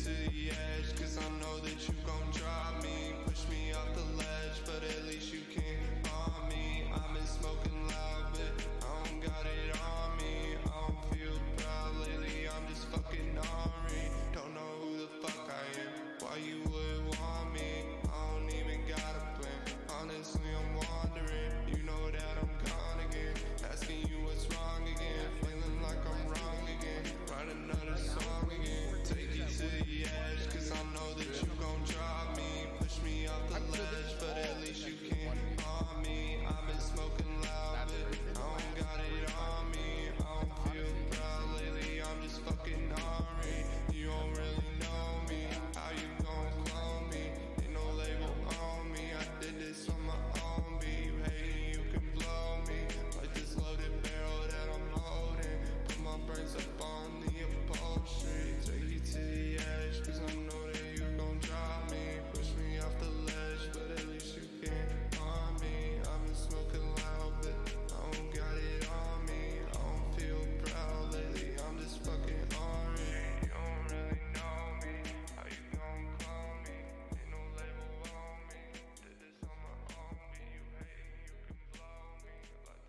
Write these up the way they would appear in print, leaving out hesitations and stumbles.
to the edge, cause I know that you gon' drop me. Push me off the ledge, but at least you can't harm me. I've been smoking loud, but I don't got it on me. I don't feel proud lately, I'm just fucking ornery. Don't know who the fuck I am, why you would want me. I don't even got a plan, honestly I'm wondering. You know that I'm gone again, asking you what's wrong again. Feeling like I'm wrong again, write another song again. Take you to the edge, cause I know that you gon' drop me. Push me off the ledge, but at least you can't harm me. I've been smoking loud, but I don't got it on me. I don't feel proud lately, I'm just fucking ornery. You don't really know me, how you gon' clone me? Ain't no label on me, I did this on my own beat. You hating, you can blow me, like this loaded barrel that I'm holding. Put my brains up on the upholstery. Take you to the edge, cause I know that you gon' drop me. Push me off the ledge, but at least you can't harm me. I've been smoking loud, but I don't got it on me. I don't feel proud lately, I'm just fucking ornery. You don't really know me, how you gon' clone me? Ain't no label on me, did this on my own beat. You hating, you can blow me, like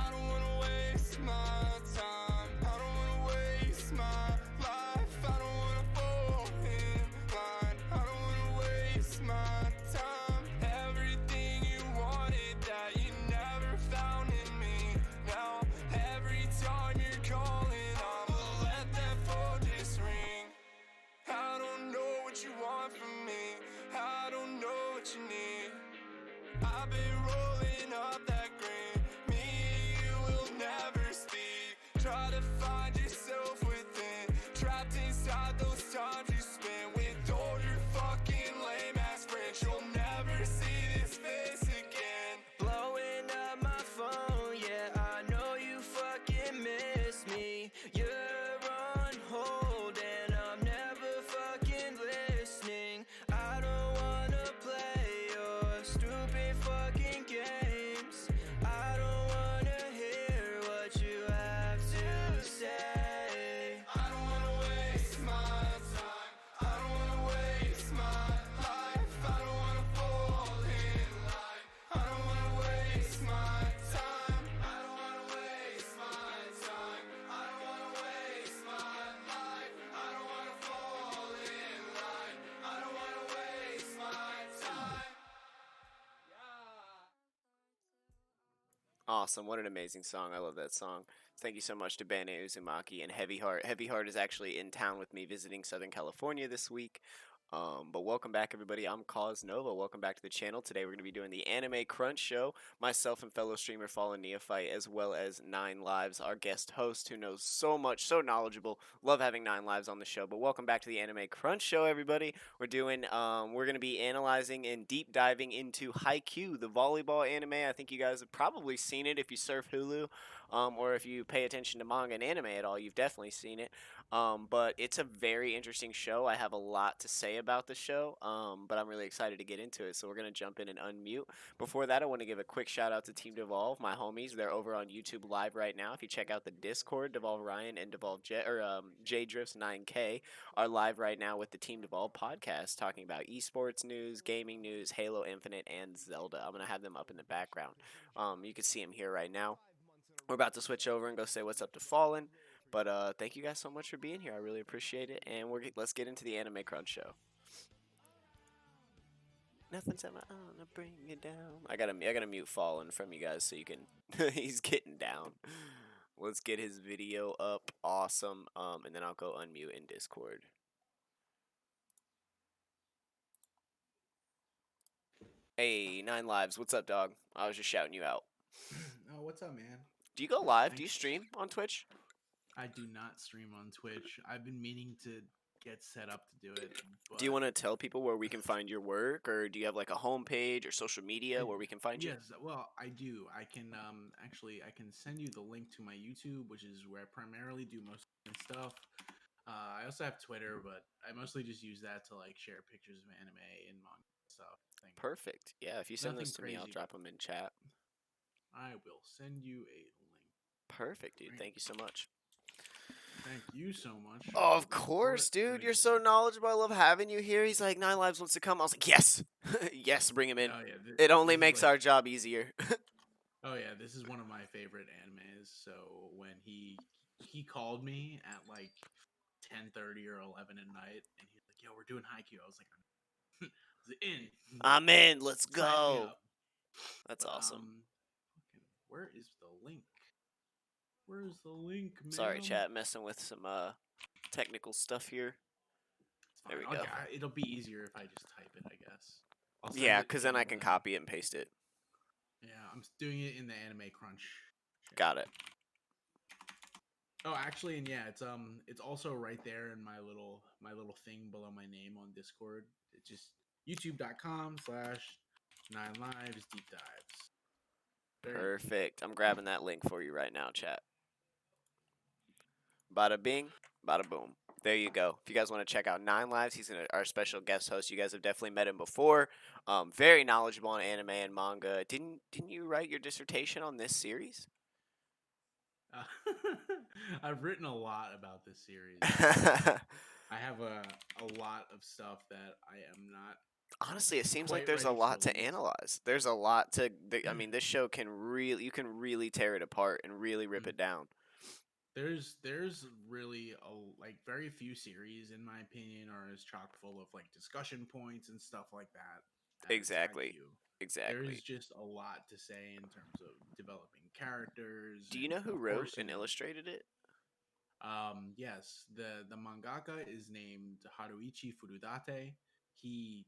I don't wanna waste my time, I don't wanna waste my life, I don't wanna fall in line, I don't wanna waste my time. Everything you wanted that you never found in me. Now every time you're calling, I'ma let that phone just ring. I don't know what you want from me, I don't know what you need. I've been rolling up that green, me and you will never speak. Try to find yourself within, trapped inside those times you spent with all your fucking lame ass friends. You'll never see this face again. Blowing up my phone, yeah, I know you fucking miss me. You're on hold and I'm never fucking listening. I don't wanna play your stupid fucking games. I don't wanna hear what you have to say. I don't wanna waste my time, I don't wanna waste my life, I don't wanna fall in line, I don't wanna waste my time, I don't wanna waste my time, I don't wanna waste my life, I don't wanna fall in line, I don't wanna waste my time. Awesome. What an amazing song. I love that song. Thank you so much to Bane Uzumaki and Heavy Heart. Heavy Heart is actually in town with me visiting Southern California this week. But welcome back, everybody. I'm Cause Nova. Welcome back to the channel. Today we're going to be doing the Anime Crunch Show. Myself and fellow streamer Fallen Neophyte, as well as Nine Lives, our guest host who knows so much, so knowledgeable. Love having Nine Lives on the show. But welcome back to the Anime Crunch Show, everybody. We're going to be analyzing and deep diving into Haikyuu, the volleyball anime. I think you guys have probably seen it if you surf Hulu, or if you pay attention to manga and anime at all. You've definitely seen it. But it's a very interesting show. I have a lot to say about the show, but I'm really excited to get into it. So we're gonna jump in and unmute. Before that, I want to give a quick shout out to Team Devolve, my homies. They're over on YouTube Live right now. If you check out the Discord, Devolve Ryan and Devolve J Drifts 9K are live right now with the Team Devolve podcast, talking about esports news, gaming news, Halo Infinite, and Zelda. I'm gonna have them up in the background. You can see them here right now. We're about to switch over and go say what's up to Fallen. But thank you guys so much for being here. I really appreciate it. And let's get into the Anime Crunch Show. Nothing's ever gonna bring you down. I gotta mute Fallen from you guys so you can. He's getting down. Let's get his video up. Awesome. And then I'll go unmute in Discord. Hey, Nine Lives. What's up, dog? I was just shouting you out. Oh, what's up, man? Do you go live? Do you stream on Twitch? I do not stream on Twitch. I've been meaning to get set up to do it. Do you But want to tell people where we can find your work, or do you have like a homepage or social media where we can find you? yes, well, I do. I can actually I can send you the link to my YouTube, which is where I primarily do most of the stuff. I also have Twitter, but I mostly just use that to like share pictures of anime and manga stuff. Perfect. Yeah, if you send Nothing those to me, I'll crazy, drop them in chat. I will send you a link. Perfect, dude. Right. Thank you so much. Thank you so much Oh, for of the support. course, dude. You're so Everything. knowledgeable. I love having you here. He's like, Nine Lives wants to come. I was like, yes. Yes, bring him in. Oh yeah, It only this is makes like our job easier. oh yeah, this is one of my favorite animes. So when he called me at like 10:30 or 11 at night, and he's like, "Yo, we're doing Haikyuu." I was like, "I was in, I'm in. Let's sign me go. up." That's But awesome. where is the link? Where's the link, Sorry, ma'am? chat. Messing with some technical stuff here. It's There fine. we go. It'll be easier if I just type it, I guess. I'll send Yeah, it because then in I can the. copy it and paste it. Yeah, I'm doing it in the Anime Crunch. Got it. Oh, actually, and yeah, it's also right there in my little thing below my name on Discord. It's just youtube.com/9lives deep dives. Very easy. Perfect. I'm grabbing that link for you right now, chat. Bada bing, bada boom. There you go. If you guys want to check out Nine Lives, he's our special guest host. You guys have definitely met him before. Very knowledgeable on anime and manga. Didn't you write your dissertation on this series? Uh, I've written a lot about this series. I have a lot of stuff that I am not Honestly, it seems like quite there's a ready to lot to release. analyze. There's a lot to. I mean, this show can really, you can really tear it apart and really rip it down. There's really like very few series in my opinion are as chock full of like discussion points and stuff like that as Exactly. Haikyuu. There is Exactly. just a lot to say in terms of developing characters Do you and know who of wrote course and illustrated it? yes, the mangaka is named Haruichi Furudate. He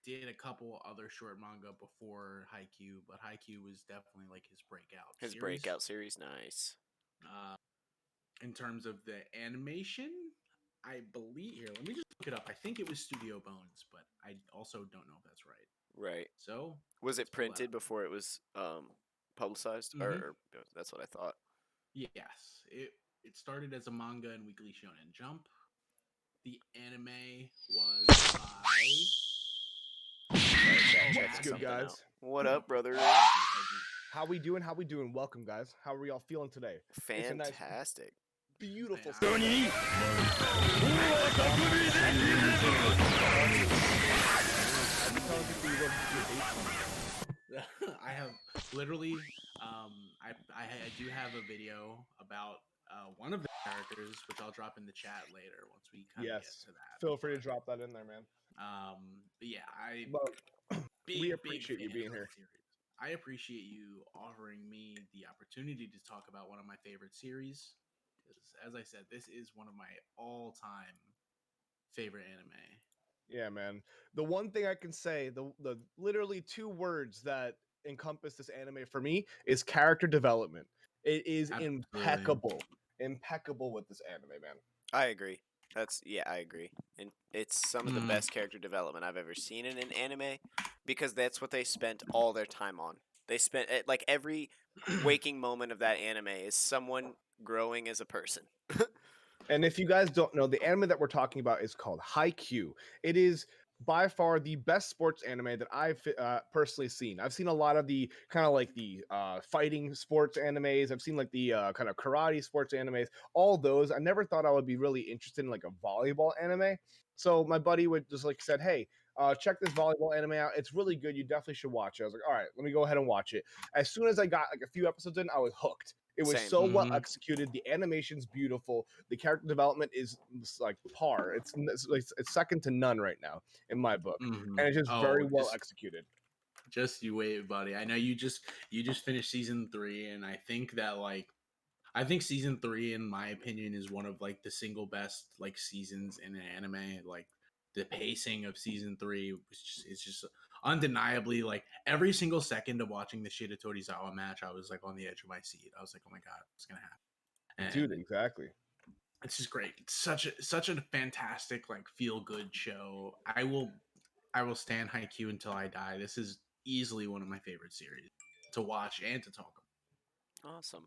did a couple other short manga before Haikyuu, but Haikyuu was definitely like his breakout His series. breakout series. Nice. Uh, in terms of the animation, I believe here. Let me just look it up. I think it was Studio Bones, but I also don't know if that's right. Right. So Was let's it pull that printed up. before it was publicized? Mm-hmm. That's what I thought. Yes, it started as a manga in Weekly Shonen Jump. The anime was by. Sorry, chat, checking What's good, something out. guys? What up, brother? How we doing? How we doing? Welcome, guys. How are y'all feeling today? It's a nice, Fantastic. beautiful. Man, Sunday. I have literally, I do have a video about one of the characters, which I'll drop in the chat later once we kind of get Yes. to that. Feel free to drop that in there, man. But yeah, I But we big appreciate you fan being of here. that series. I appreciate you offering me the opportunity to talk about one of my favorite series. Because, as I said, this is one of my all-time favorite anime. Yeah, man. The one thing I can say, the literally two words that encompass this anime for me is character development. It is Absolutely. impeccable with this anime, man. I agree. I agree. And it's some of the Mm. best character development I've ever seen in an anime because that's what they spent all their time on. They spent like every waking moment of that anime is someone growing as a person. And if you guys don't know, the anime that we're talking about is called Haikyuu. It is by far the best sports anime that I've personally seen. I've seen a lot of the kind of like the fighting sports animes. I've seen like the kind of karate sports animes. All those. I never thought I would be really interested in like a volleyball anime. So my buddy would just like said, "Hey, check this volleyball anime out. It's really good. You definitely should watch it." I was like, "All right, let me go ahead and watch it." As soon as I got like a few episodes in, I was hooked. It was Same. so well Mhm. executed. The animation's beautiful. The character development is like par. It's second to none right now in my book, Mhm. and it's just very Oh, well executed. just you wait, buddy. I know you just finished season 3, and I think season 3, in my opinion, is one of like the single best like seasons in an anime. Like the pacing of season 3 was it's just undeniably like every single second of watching the Shida Torizawa match, I was like on the edge of my seat. I was like, oh my god, what's gonna happen? Dude, And exactly. It's just great. It's such a fantastic like feel good show. I will stand Haikyuu until I die. This is easily one of my favorite series to watch and to talk Awesome.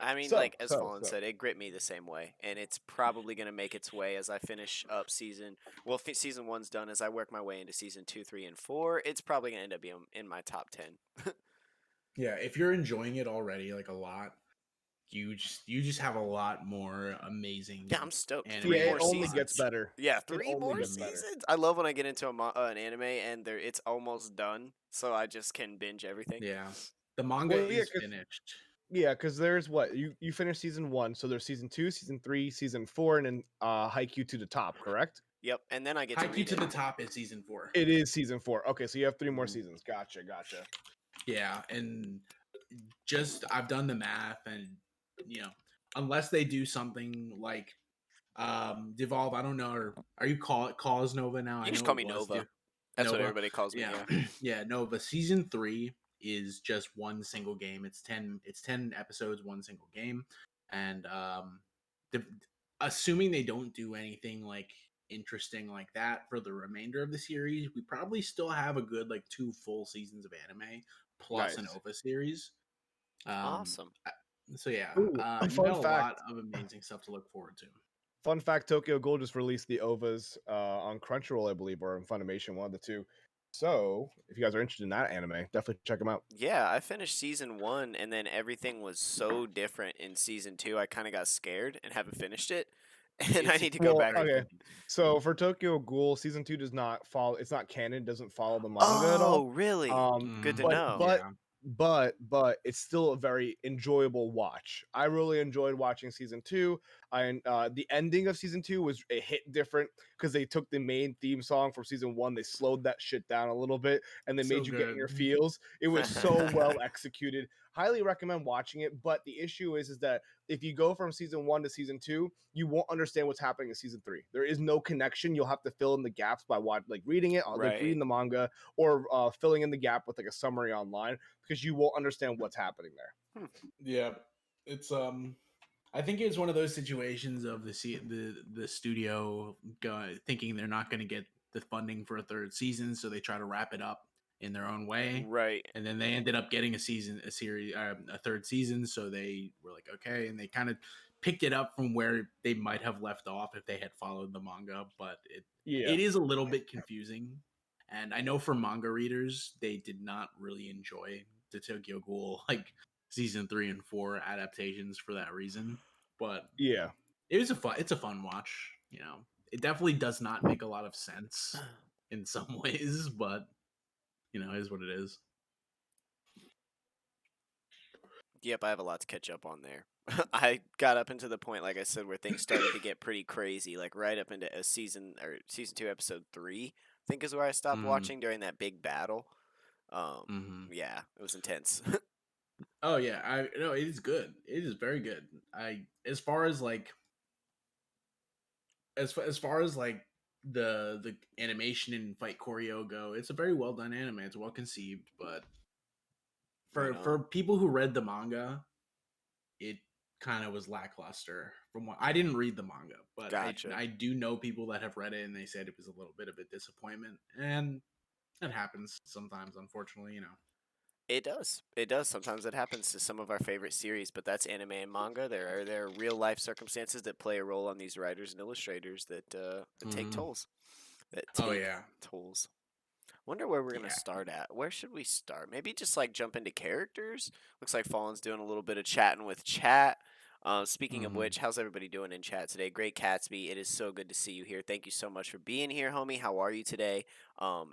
I mean, So, like as so, Fallen so. said, it gripped me the same way, and it's probably gonna make its way as I finish up season. Well, season one's done. As I work my way into season 2, 3, and 4, it's probably gonna end up being in my top 10. Yeah, if you're enjoying it already like a lot, you just have a lot more amazing Yeah, I'm stoked. anime Three Yeah, it more to only watch. gets seasons. better. Yeah, It three only more gets better. seasons. I love when I get into an anime and it's almost done, so I just can binge everything. Yeah. The manga Well, yeah, is finished. because there's what you finished season 1, so there's season 2, season 3, season 4, and then Haikyuu to the top, correct? Yep, and then I get to Haikyuu read to it. the top is season 4. It is season 4. Okay, so you have 3 more Mhm. seasons. Gotcha. Yeah, and just I've done the math, and unless they do something like Devolve, I don't know, or are you calls Nova now? You I can just know call it me was Nova. That's what Nova. everybody calls me. Yeah. Yeah. Yeah, Nova season 3 is just one single game. It's 10 episodes, one single game. And the, assuming they don't do anything like interesting like that for the remainder of the series, we probably still have a good like 2 full seasons of anime plus an Nice. OVA series. Um Awesome. I- so yeah, Ooh, a you got fun a fact. lot of amazing stuff to look forward to. Fun fact: Tokyo Ghoul just released the OVAs on Crunchyroll, I believe, or on Funimation, one of the two. So, if you guys are interested in that anime, definitely check them out. Yeah, I finished season 1, and then everything was so different in season 2. I kind of got scared and haven't finished it, and I It's need to go Well, back. very okay. confusing. So for Tokyo Ghoul, season 2 does not follow. It's not canon. Doesn't follow the manga at all. Oh, really? Good to Mhm. But know. but Yeah. but it's still a very enjoyable watch. I really enjoyed watching season 2. The ending of season 2 was a hit different because they took the main theme song from season 1, they slowed that shit down a little bit, and they So made you get in your good. feels. It was so well executed. Highly recommend watching it. But the issue is that if you go from season 1 to season 2, you won't understand what's happening in season 3. There is no connection. You'll have to fill in the gaps by reading it, like Right. reading the manga, or filling in the gap with like a summary online, because you won't understand what's happening there. Yeah. It's I think it's one of those situations of the studio thinking they're not going to get the funding for a third season, so they try to wrap it up in their own way, Right. and then they ended up getting a third season, so they were like, okay, and they kind of picked it up from where they might have left off if they had followed the manga, but Yeah. it is a little bit confusing, and I know for manga readers they did not really enjoy the Tokyo Ghoul like season 3 and 4 adaptations for that reason. But Yeah. it's a fun watch. It definitely does not make a lot of sense in some ways, but it is what it is. Yep, I have a lot to catch up on there. I got up into the point, like I said, where things started to get pretty crazy, like right up into a season 2, episode 3. I think is where I stopped watching during that big battle. Yeah, it was intense. Oh yeah, I no, it is good. It is very good. As far as like as far as like the animation and fight choreo go, it's a very well done anime. It's well conceived, but Right for on. people who read the manga, it kind of was lackluster. From what I didn't read the manga, but Gotcha. I do know people that have read it and they said it was a little bit of a disappointment, and that happens sometimes, unfortunately. It does. It does. Sometimes it happens to some of our favorite series, but that's anime and manga. There are real life circumstances that play a role on these writers and illustrators that take Mhm. tolls. That Oh take yeah, tolls. Wonder where we're gonna yeah. start at. Where should we start? Maybe just like jump into characters. Looks like Fallen's doing a little bit of chatting with chat. Speaking of Mhm. which, how's everybody doing in chat today? Great Catsby, it is so good to see you here. Thank you so much for being here, homie. How are you today?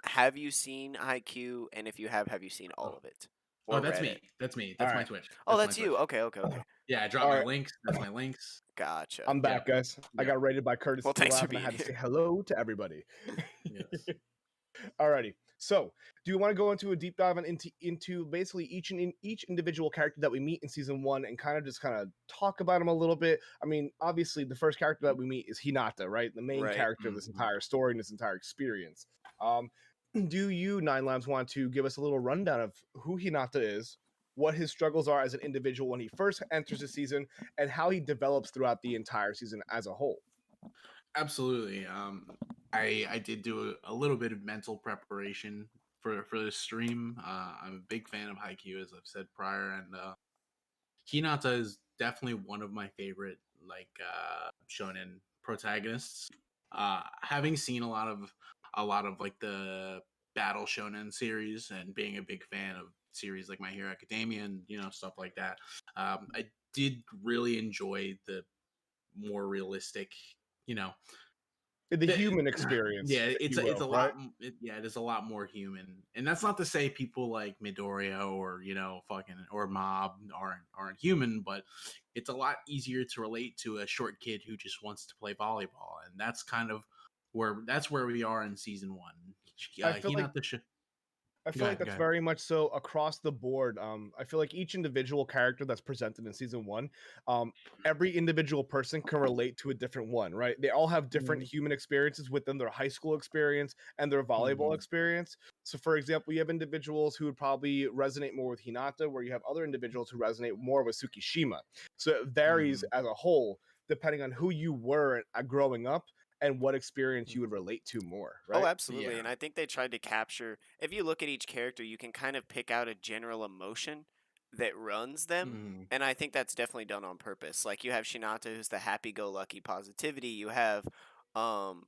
Have you seen Haikyuu? And if you have you seen all Oh, of it oh, or that's read it? me. That's me. All That's my right. Twitch. Oh, That's my that's you. Twitch. Okay, okay, okay. Yeah, I dropped All my right. links. That's my links. Gotcha. I'm back, Yep. guys. I Yep. got rated by Curtis Well, thanks for and I being had to say here. hello to everybody. Yes. Alrighty. So, do you want to go into a deep dive into basically each individual character that we meet in season 1 and kind of talk about them a little bit? I mean, obviously, the first character that we meet is Hinata, right? The main Right. character of this Mhm. entire story and this entire experience. Do you, Nine Labs, want to give us a little rundown of who Hinata is, what his struggles are as an individual when he first enters the season, and how he develops throughout the entire season as a whole. Absolutely. I did do a little bit of mental preparation for this stream. I'm a big fan of Haikyuu, as I've said prior, and Hinata is definitely one of my favorite shonen protagonists. Having seen a lot of like the battle shonen series and being a big fan of series like My Hero Academia and stuff like that, I did really enjoy the more realistic, you know, The the, human experience, yeah, if it's you a, it's will, a right? lot. Yeah, it is a lot more human, and that's not to say people like Midoriya or fucking or Mob aren't human, but it's a lot easier to relate to a short kid who just wants to play volleyball, and that's where we are in season one. I feel like Hinata, I go feel like ahead, go that's ahead. very much so across the board. I feel like each individual character that's presented in season one, um, every individual person can relate to a different one, right? They all have different Mm-hmm. human experiences within their high school experience and their volleyball Mm-hmm. experience. So, for example, you have individuals who would probably resonate more with Hinata, where you have other individuals who resonate more with Tsukishima. So it varies as a whole depending on who you were growing up and what experience you would relate to more, Oh, right? Yeah. absolutely. And I think they tried to capture, if you look at each character, you can kind of pick out a general emotion that runs them. Mm-hmm. And I think that's definitely done on purpose. Like you have Shinata, who's the happy go lucky positivity. You have um,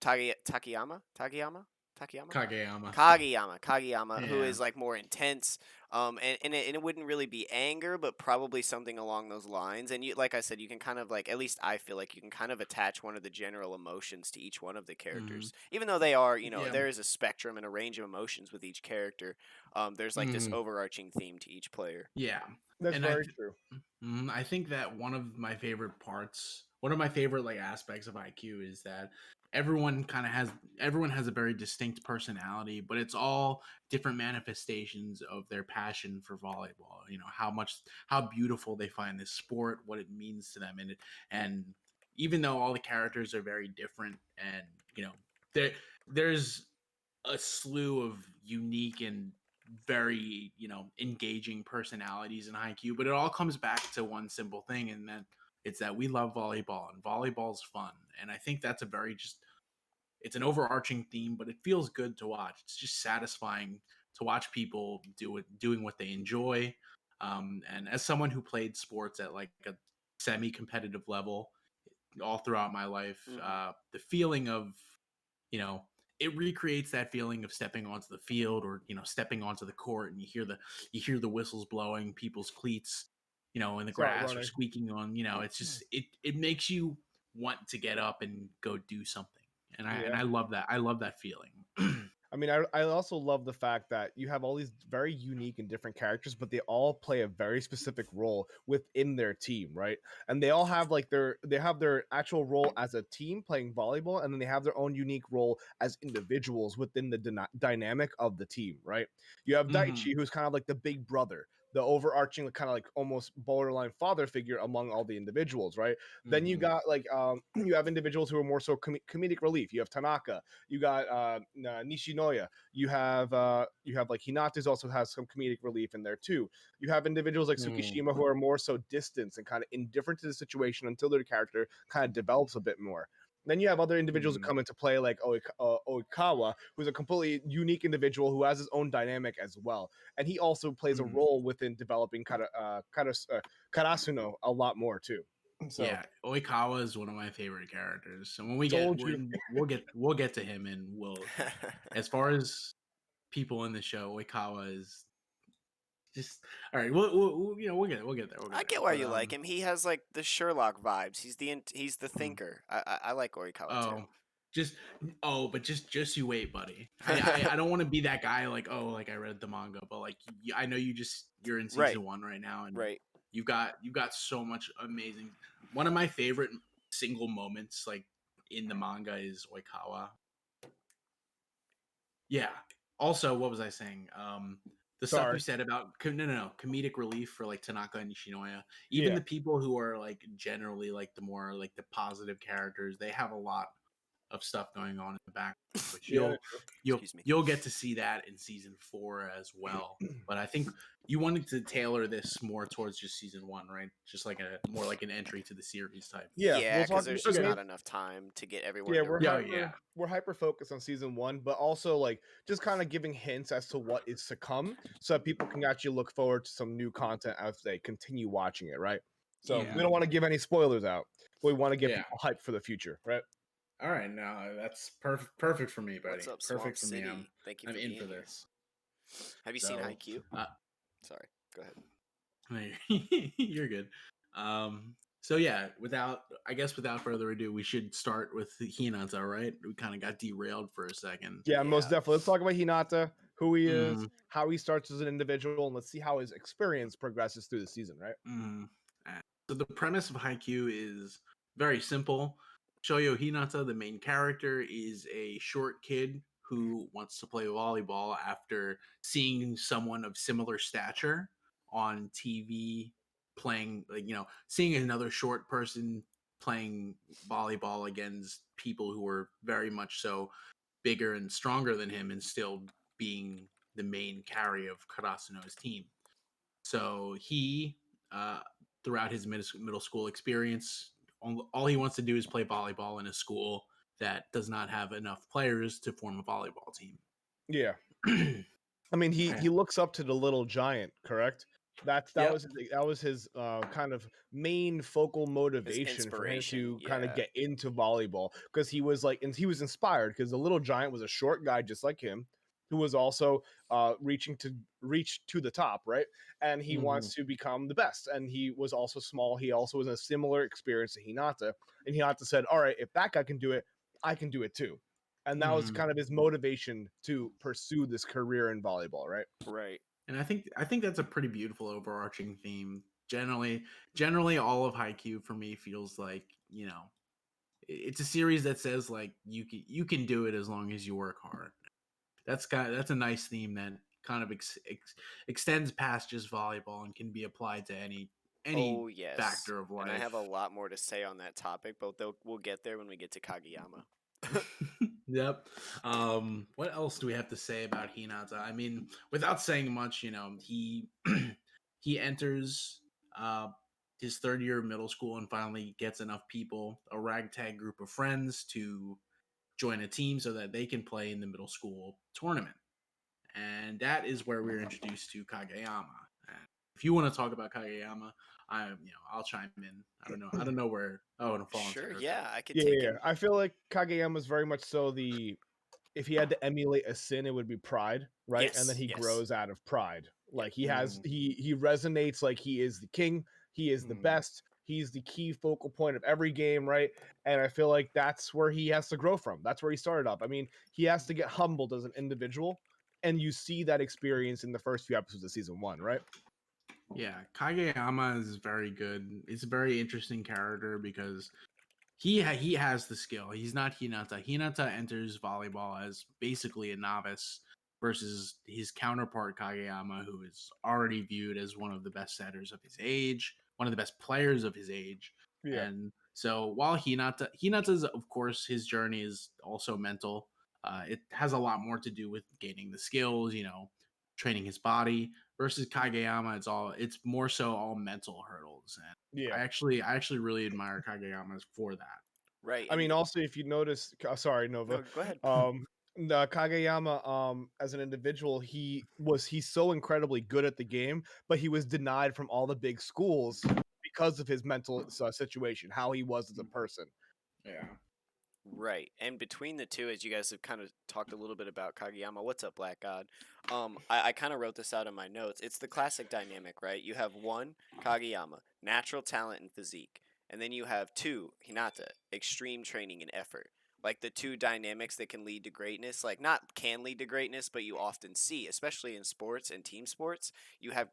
Takayama? Kageyama. Kageyama, who Yeah. is like more intense, and it wouldn't really be anger, but probably something along those lines. And you, like I said, you can kind of like, at least I feel like you can kind of attach one of the general emotions to each one of the Mm-hmm. characters, even though they are, Yeah. there is a spectrum and a range of emotions with each character. There's like this Mm-hmm. overarching theme to each player. Yeah. That's And very true. I think that one of my favorite like aspects of IQ is that everyone has a very distinct personality, but it's all different manifestations of their passion for volleyball. How beautiful they find this sport, what it means to them, and even though all the characters are very different, and there there's a slew of unique and very engaging personalities in Haikyuu, but it all comes back to one simple thing, and that it's that we love volleyball and volleyball's fun. And I think that's a very just it's an overarching theme, but it feels good to watch. It's just satisfying to watch people doing what they enjoy. And as someone who played sports at like a semi-competitive level all throughout my life, Hmm. the feeling of you know it recreates that feeling of stepping onto the field, or stepping onto the court, and you hear the whistles blowing, people's cleats in the Start grass, or running. squeaking on. It's just it makes you want to get up and go do something, and i and Yeah. i love that feeling. I mean, I also love the fact that you have all these very unique and different characters, but they all play a very specific role within their team, right? And they all have like they have their actual role as a team playing volleyball, and then they have their own unique role as individuals within the dynamic of the team, right? You have Hmm. Daichi, who's kind of like the big brother, the overarching kind of like almost borderline father figure among all the individuals, right? Then you Hmm. got like you have individuals who are more so comedic relief. You have Tanaka, you got Nishinoya. You have like Hinata's also has some comedic relief in there too. You have individuals like Hmm. Tsukishima who are more so distant and kind of indifferent to the situation until their character kind of develops a bit more. Then you have other individuals who Hmm. come into play, like Oikawa, who's a completely unique individual who has his own dynamic as well, and he also plays a Hmm. role within developing Karasuno a lot more too. So Yeah, Oikawa is one of my favorite characters, and when we get told you. we'll get to him, and as far as people in the show, Oikawa is just all right. We'll get there. We'll get I there. get why But you like him. He has like the Sherlock vibes. He's the mm, thinker. I like Orikawa too. oh, just but just you wait, buddy. I don't want to be that guy like, oh, like I read the manga, but like I know you're in Right, season one right now, and right. you've got so much amazing. One of my favorite single moments like in the manga is Oikawa. Yeah. Also, what was I saying? The stuff you Sorry. said about no, comedic relief for like Tanaka and Nishinoya. Even Yeah. the people who are like generally like the more like the positive characters, they have a lot of stuff going on in the back, which Yeah, Excuse me. you'll get to see that in season 4 as well. But I think you wanted to tailor this more towards just season 1, right? Just like a more like an entry to the series type. yeah. Yeah, We'll because talk. there's just Okay. not enough time to get everyone Yeah, to Yeah, really. yeah. we're hyper focused on season 1, but also like just kind of giving hints as to what is to come, so that people can actually look forward to some new content as they continue watching it, right? So Yeah. we don't want to give any spoilers out, but we want to get Yeah. people hyped for the future, right? All right, now that's perfect for me, buddy. What's up, Perfect Swamp for me. City? Thank you I'm for in being for here. this. Have you seen So, Haikyuu? Sorry, go ahead. you're good. So yeah, without further ado, we should start with Hinata, right? We kind of got derailed for a second. Yeah, most Yeah. definitely. Let's talk about Hinata, who he is, Mhm. how he starts as an individual, and let's see how his experience progresses through the season, right? So the premise of Haikyuu is very simple. Shoyo Hinata, the main character, is a short kid who wants to play volleyball after seeing someone of similar stature on TV playing, like, seeing another short person playing volleyball against people who were very much so bigger and stronger than him and still being the main carry of Karasuno's team. So he, uh, throughout his middle school experience, all he wants to do is play volleyball in a school that does not have enough players to form a volleyball team. Yeah. I mean, he looks up to the little giant, correct? That Yep. was his kind of main focal motivation for him inspiration, to kind of yeah. get into volleyball, because he was like, and he was inspired because the little giant was a short guy just like him, who was also reach to the top, right? And he wants to become the best. And he was also small. He also was in a similar experience to Hinata, and Hinata said, "All right, if that guy can do it, I can do it too." And that was kind of his motivation to pursue this career in volleyball, right? Right. And I think that's a pretty beautiful overarching theme. Generally, all of Haikyuu for me feels like, it's a series that says like you can do it as long as you work hard. That's a nice theme that kind of extends past just volleyball and can be applied to any Oh yes. factor of life. And I have a lot more to say on that topic, but we'll get there when we get to Kageyama. Yep. What else do we have to say about Hinata? I mean, without saying much, he he enters his third year of middle school and finally gets enough people, a ragtag group of friends, to join a team so that they can play in the middle school tournament. And that is where we're introduced to Kageyama. And if you want to talk about Kageyama, I'll chime in. I don't know where. Oh, and Sure, volunteer. Okay. yeah, I could Yeah, take yeah. him. I feel like Kageyama is very much so if he had to emulate a sin, it would be pride, right? And then Yes, he yes. grows out of pride. Like he has Mhm. he resonates like he is the king, he is the Mhm. best, he's the key focal point of every game, right? And I feel like that's where he has to grow from. That's where he started up. I mean, he has to get humbled as an individual, and you see that experience in the first few episodes of season 1, right? Yeah, Kageyama is very good. It's a very interesting character because he has the skill. He's not Hinata. Hinata enters volleyball as basically a novice versus his counterpart Kageyama, who is already viewed as one of the best setters of his age, one of the best players of his age. Yeah. And so while Hinata's, of course, his journey is also mental. It has a lot more to do with gaining the skills, training his body. Versus Kageyama, it's more so all mental hurdles. And Yeah. I actually really admire Kageyama for that. Right. I mean, also if you notice, sorry, Nova. No, go ahead. The Kageyama, as an individual, he's so incredibly good at the game, but he was denied from all the big schools because of his mental situation, how he was as a person. Yeah. Right. And between the two, as you guys have kind of talked a little bit about Kageyama, what's up, Black God? I kind of wrote this out in my notes. It's the classic dynamic, right? You have one, Kageyama, natural talent and physique. And then you have two, Hinata, extreme training and effort. Like the two dynamics that can lead to greatness, like not can lead to greatness, but you often see, especially in sports and team sports, you have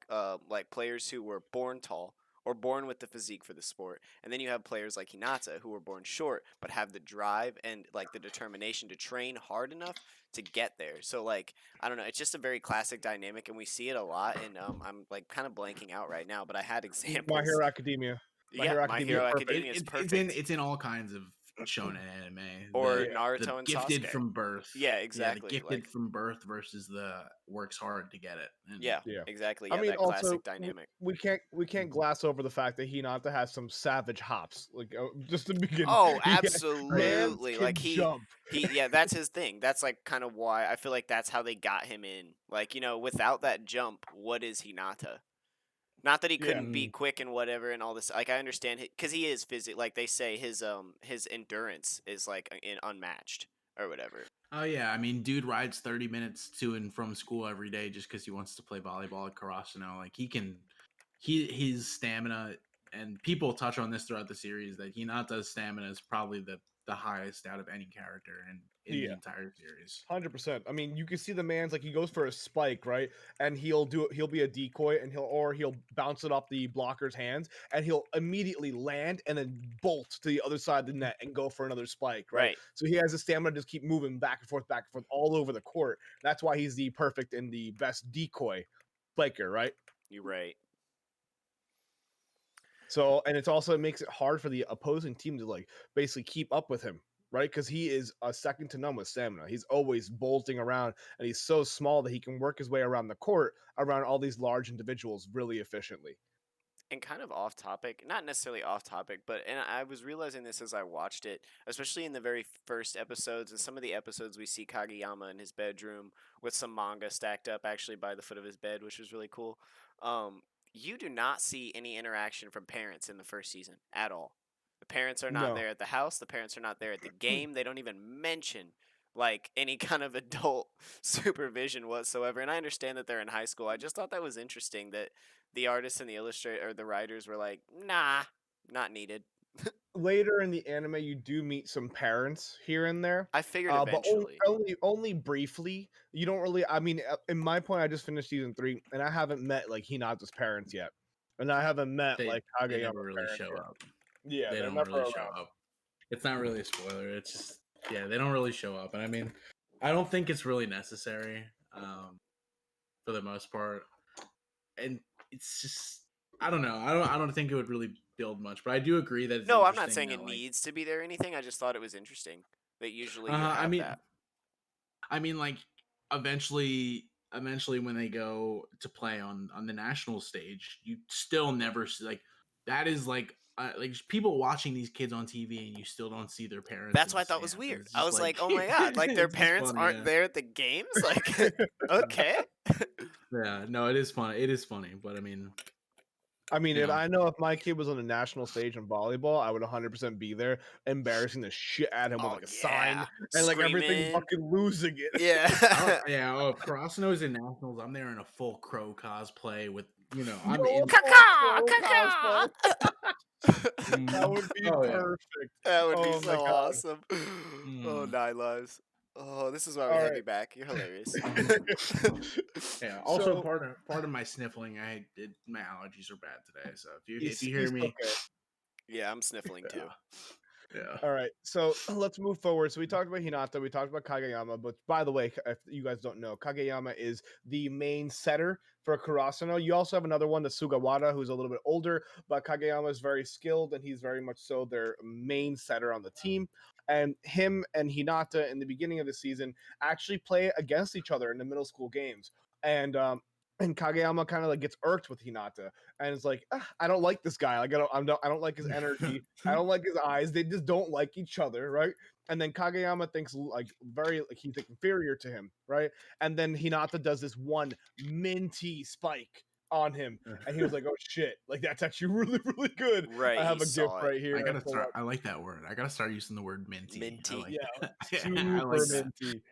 like players who were born tall or born with the physique for the sport. And then you have players like Hinata who were born short but have the drive and like the determination to train hard enough to get there. So like I don't know, it's just a very classic dynamic and we see it a lot and I'm like kind of blanking out right now, but I had examples. My Hero Academia. My Yeah, Hero My Academia, Hero perfect. Academia is perfect. It's in all kinds of shonen anime. Or The Naruto and gifted Sasuke. from birth. Yeah, the exactly. gifted Like, from birth versus the works hard to get it. And yeah, Yeah. exactly. I Yeah, mean, that classic also dynamic. we can't gloss over the fact that Hinata has some savage hops. Like just to begin, Oh, man absolutely. can Like jump. yeah, that's his thing. That's like kind of why I feel like that's how they got him in. Like, without that jump, what is Hinata? Not that he Yeah. couldn't be quick and whatever and all this. Like, I understand because he is like they say his endurance is like unmatched or whatever. Oh yeah, I mean, dude rides 30 minutes to and from school every day just because he wants to play volleyball at Karasuno. Like his stamina, and people touch on this throughout the series that Hinata's stamina is probably the highest out of any character in the Yeah. entire series. 100%. I mean, you can see the man's like he goes for a spike, right? And he'll be a decoy, and he'll bounce it off the blocker's hands, and he'll immediately land and then bolt to the other side of the net and go for another spike, right? Right. So he has the stamina to just keep moving back and forth all over the court. That's why he's the perfect and the best decoy spiker, right? You're right. So, and it makes it hard for the opposing team to like basically keep up with him, right? Because he is a second to none with stamina. He's always bolting around, and he's so small that he can work his way around the court around all these large individuals really efficiently. And kind of off topic, not necessarily off topic, but and I was realizing this as I watched it, especially in the very first episodes and some of the episodes we see Kageyama in his bedroom with some manga stacked up actually by the foot of his bed, which was really cool. You do not see any interaction from parents in the first season at all. The parents are not No, there at the house, the parents are not there at the game. They don't even mention like any kind of adult supervision whatsoever. And I understand that they're in high school. I just thought that was interesting that the artists and the illustrator or the writers were like, nah, not needed. later in the anime, you do meet some parents here and there, I figured but eventually. only briefly. You don't really. I mean, in my point, I just finished season 3, and I haven't met like Hinata's parents yet, and I haven't met They like they Kageyama's never really parents show yet. up. Yeah, They they're don't never really show around. up. It's not really a spoiler. It's just yeah, they don't really show up. And I mean, I don't think it's really necessary for the most part. And it's just I don't know. I don't think it would really build much, but I do agree that it's No, I'm not interesting saying that it like needs to be there or anything. I just thought it was interesting that usually you I have mean that. like eventually when they go to play on the national stage, you still never see like that is like people watching these kids on TV and you still don't see their parents That's in what the I thought was stands. weird. It's I just was like, like oh my god, like their it's just parents funny, aren't yeah. there at the games? Like, okay. Yeah, no, it is funny. It is funny, but I mean, I mean, you if know, I know if my kid was on the national stage in volleyball, I would 100% be there, embarrassing the shit at him with Oh, like a sign yeah. and like everything Screaming. fucking losing it. Yeah. yeah. Oh, if Karasuno's in nationals, I'm there in a full Crow cosplay with I'm Yo, a in. full Caca! crow cosplay. Caca! That would be Oh yeah. perfect. That would be Oh my so god. awesome. Oh, Mm. 9 lives. Oh, this is why we All have right. you back. You're hilarious. Yeah. Also, So part of my sniffling, my allergies are bad today. So if he's you hear he's me, okay. Yeah, I'm sniffling too. yeah. All right, so let's move forward. So we talked about Hinata, we talked about Kageyama, but by the way, if you guys don't know, Kageyama is the main setter for Kurasuno. You also have another one, the Sugawara, who's a little bit older, but Kageyama is very skilled, and he's very much so their main setter on the team. And him and Hinata in the beginning of the season actually play against each other in the middle school games. And Kageyama kind of like gets irked with Hinata, and it's like, I don't like this guy. Like I don't like his energy. I don't like his eyes. They just don't like each other, right? And then Kageyama thinks like very like he's like inferior to him, right? And then Hinata does this one minty spike on him, and he was like, "Oh shit! Like that's actually really really good." Right, I he have a GIF saw it. right here. I gotta Pull start. up. I like that word. I gotta start using the word minty. I Minty. like Yeah, that. I like super that. minty.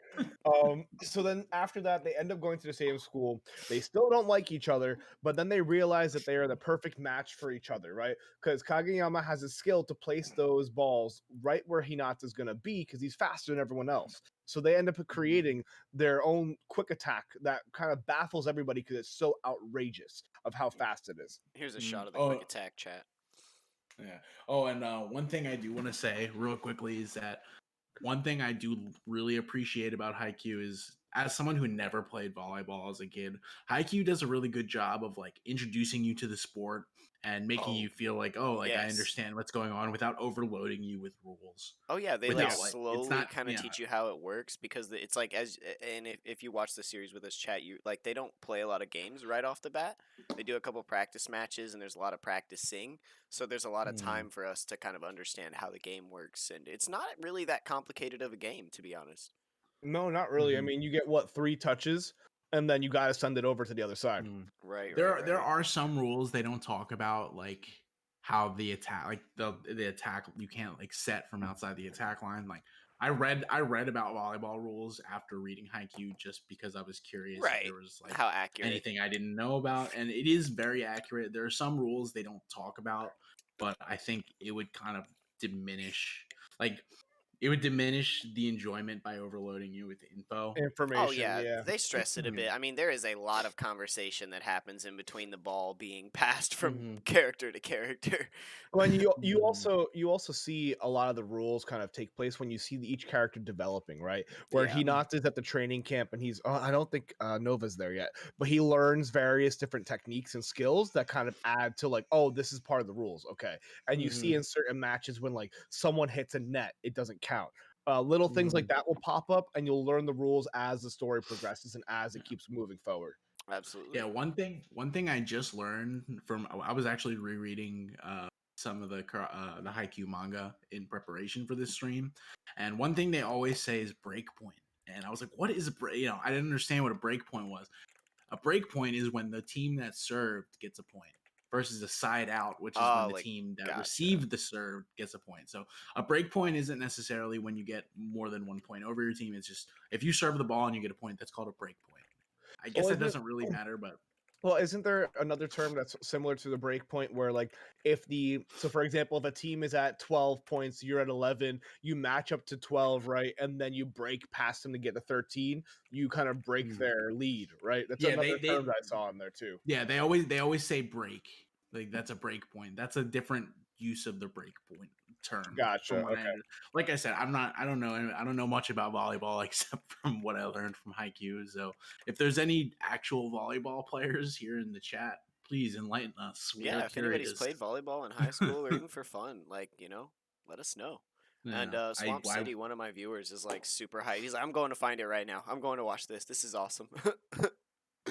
So then after that, they end up going to the same school. They still don't like each other, but then they realize that they are the perfect match for each other, right? Because Kageyama has a skill to place those balls right where Hinata's gonna be because he's faster than everyone else. So they end up creating their own quick attack that kind of baffles everybody because it's so outrageous of how fast it is. Here's a Mm, shot of the oh, quick attack chat. yeah. Oh, and one thing I do want to say real quickly is that one thing I do really appreciate about Haikyuu is, as someone who never played volleyball as a kid, Haikyuu does a really good job of like introducing you to the sport and making Oh, you feel like, oh, like I yes. understand what's going on without overloading you with rules. Oh yeah, they like Without like it's slowly not kind of yeah. teach you how it works because it's like and if you watch the series with us chat, you like they don't play a lot of games right off the bat. They do a couple practice matches and there's a lot of practicing. So there's a lot of Hmm. time for us to kind of understand how the game works and it's not really that complicated of a game to be honest. No, not really. I Mhm. mean, you get what, 3 touches, and then you gotta send it over to the other side. Right, right, There right. are some rules they don't talk about, like how the attack, like the attack you can't like set from outside the attack line. Like I read about volleyball rules after reading Haikyuu just because I was curious if Right. there was like How accurate. anything I didn't know about, and it is very accurate. There are some rules they don't talk about, but I think it would kind of diminish like it would diminish the enjoyment by overloading you with info. Oh Information, yeah, yeah. they stress it a Mhm. bit. I mean, there is a lot of conversation that happens in between the ball being passed from Mhm. character to character. When you Mhm. also see a lot of the rules kind of take place when you see each character developing, right? Where Yeah. Hinata is at the training camp and he's I don't think Nova's there yet, but he learns various different techniques and skills that kind of add to like, oh, this is part of the rules, okay. And you see Mhm. in certain matches when like someone hits a net, it doesn't count. Little things like Mhm. that will pop up, and you'll learn the rules as the story progresses and as it keeps moving forward. Yeah, Absolutely. one thing I just learned from I was actually rereading some of the Haikyuu manga in preparation for this stream, and one thing they always say is breakpoint, and I was like, what is a break? You know, I didn't understand what a breakpoint was. A breakpoint is when the team that served gets a point versus a side out, which is when Oh, the like team that gotcha. received the serve gets a point. So a breakpoint isn't necessarily when you get more than 1 point over your team. It's just if you serve the ball and you get a point, that's called a breakpoint. I guess Well, that isn't doesn't really matter, but Well, isn't there another term that's similar to the break point where like if the so for example, if a team is at 12 points, you're at 11, you match up to 12, right? And then you break past them to get to 13, you kind of break mm, their lead, right? That's yeah, another term that I saw in there too. yeah, they always say break. Like that's a break point. That's a different use of the break point term from Gotcha. what I Okay. like I said, I don't know much about volleyball except from what I learned from Haikyuu. So if there's any actual volleyball players here in the chat, please enlighten us. We are Yeah, if anybody's curious. played volleyball in high school or even for fun, like, let us know. And Yeah, Swamp I City, one of my viewers, is like super hyped. He's like, I'm going to find it right now. I'm going to watch this. This is awesome.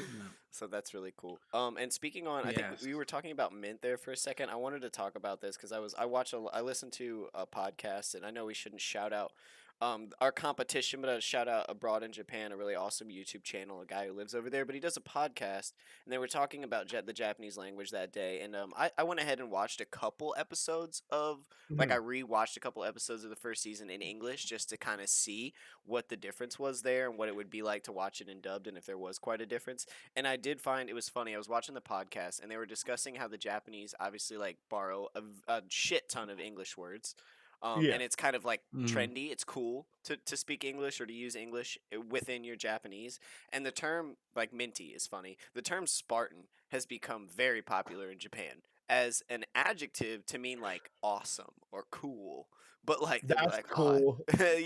no. So that's really cool. And speaking on, I think Yes. we were talking about Mint there for a second. I wanted to talk about this because I listened to a podcast, and I know we shouldn't shout out our competition, but I shout out Abroad in Japan, a really awesome YouTube channel, a guy who lives over there, but he does a podcast, and they were talking about the Japanese language that day, and I went ahead and watched a couple episodes of like I Mhm. rewatched a couple episodes of the first season in English just to kind of see what the difference was there and what it would be like to watch it in dubbed and if there was quite a difference. And I did find it was funny. I was watching the podcast and they were discussing how the Japanese obviously like borrow a shit ton of English words. Yeah. And it's kind of like Mhm. trendy. It's cool to speak English or to use English within your Japanese. And the term like minty is funny. The term Spartan has become very popular in Japan as an adjective to mean like awesome or cool. But like they'll be That's like, oh, cool.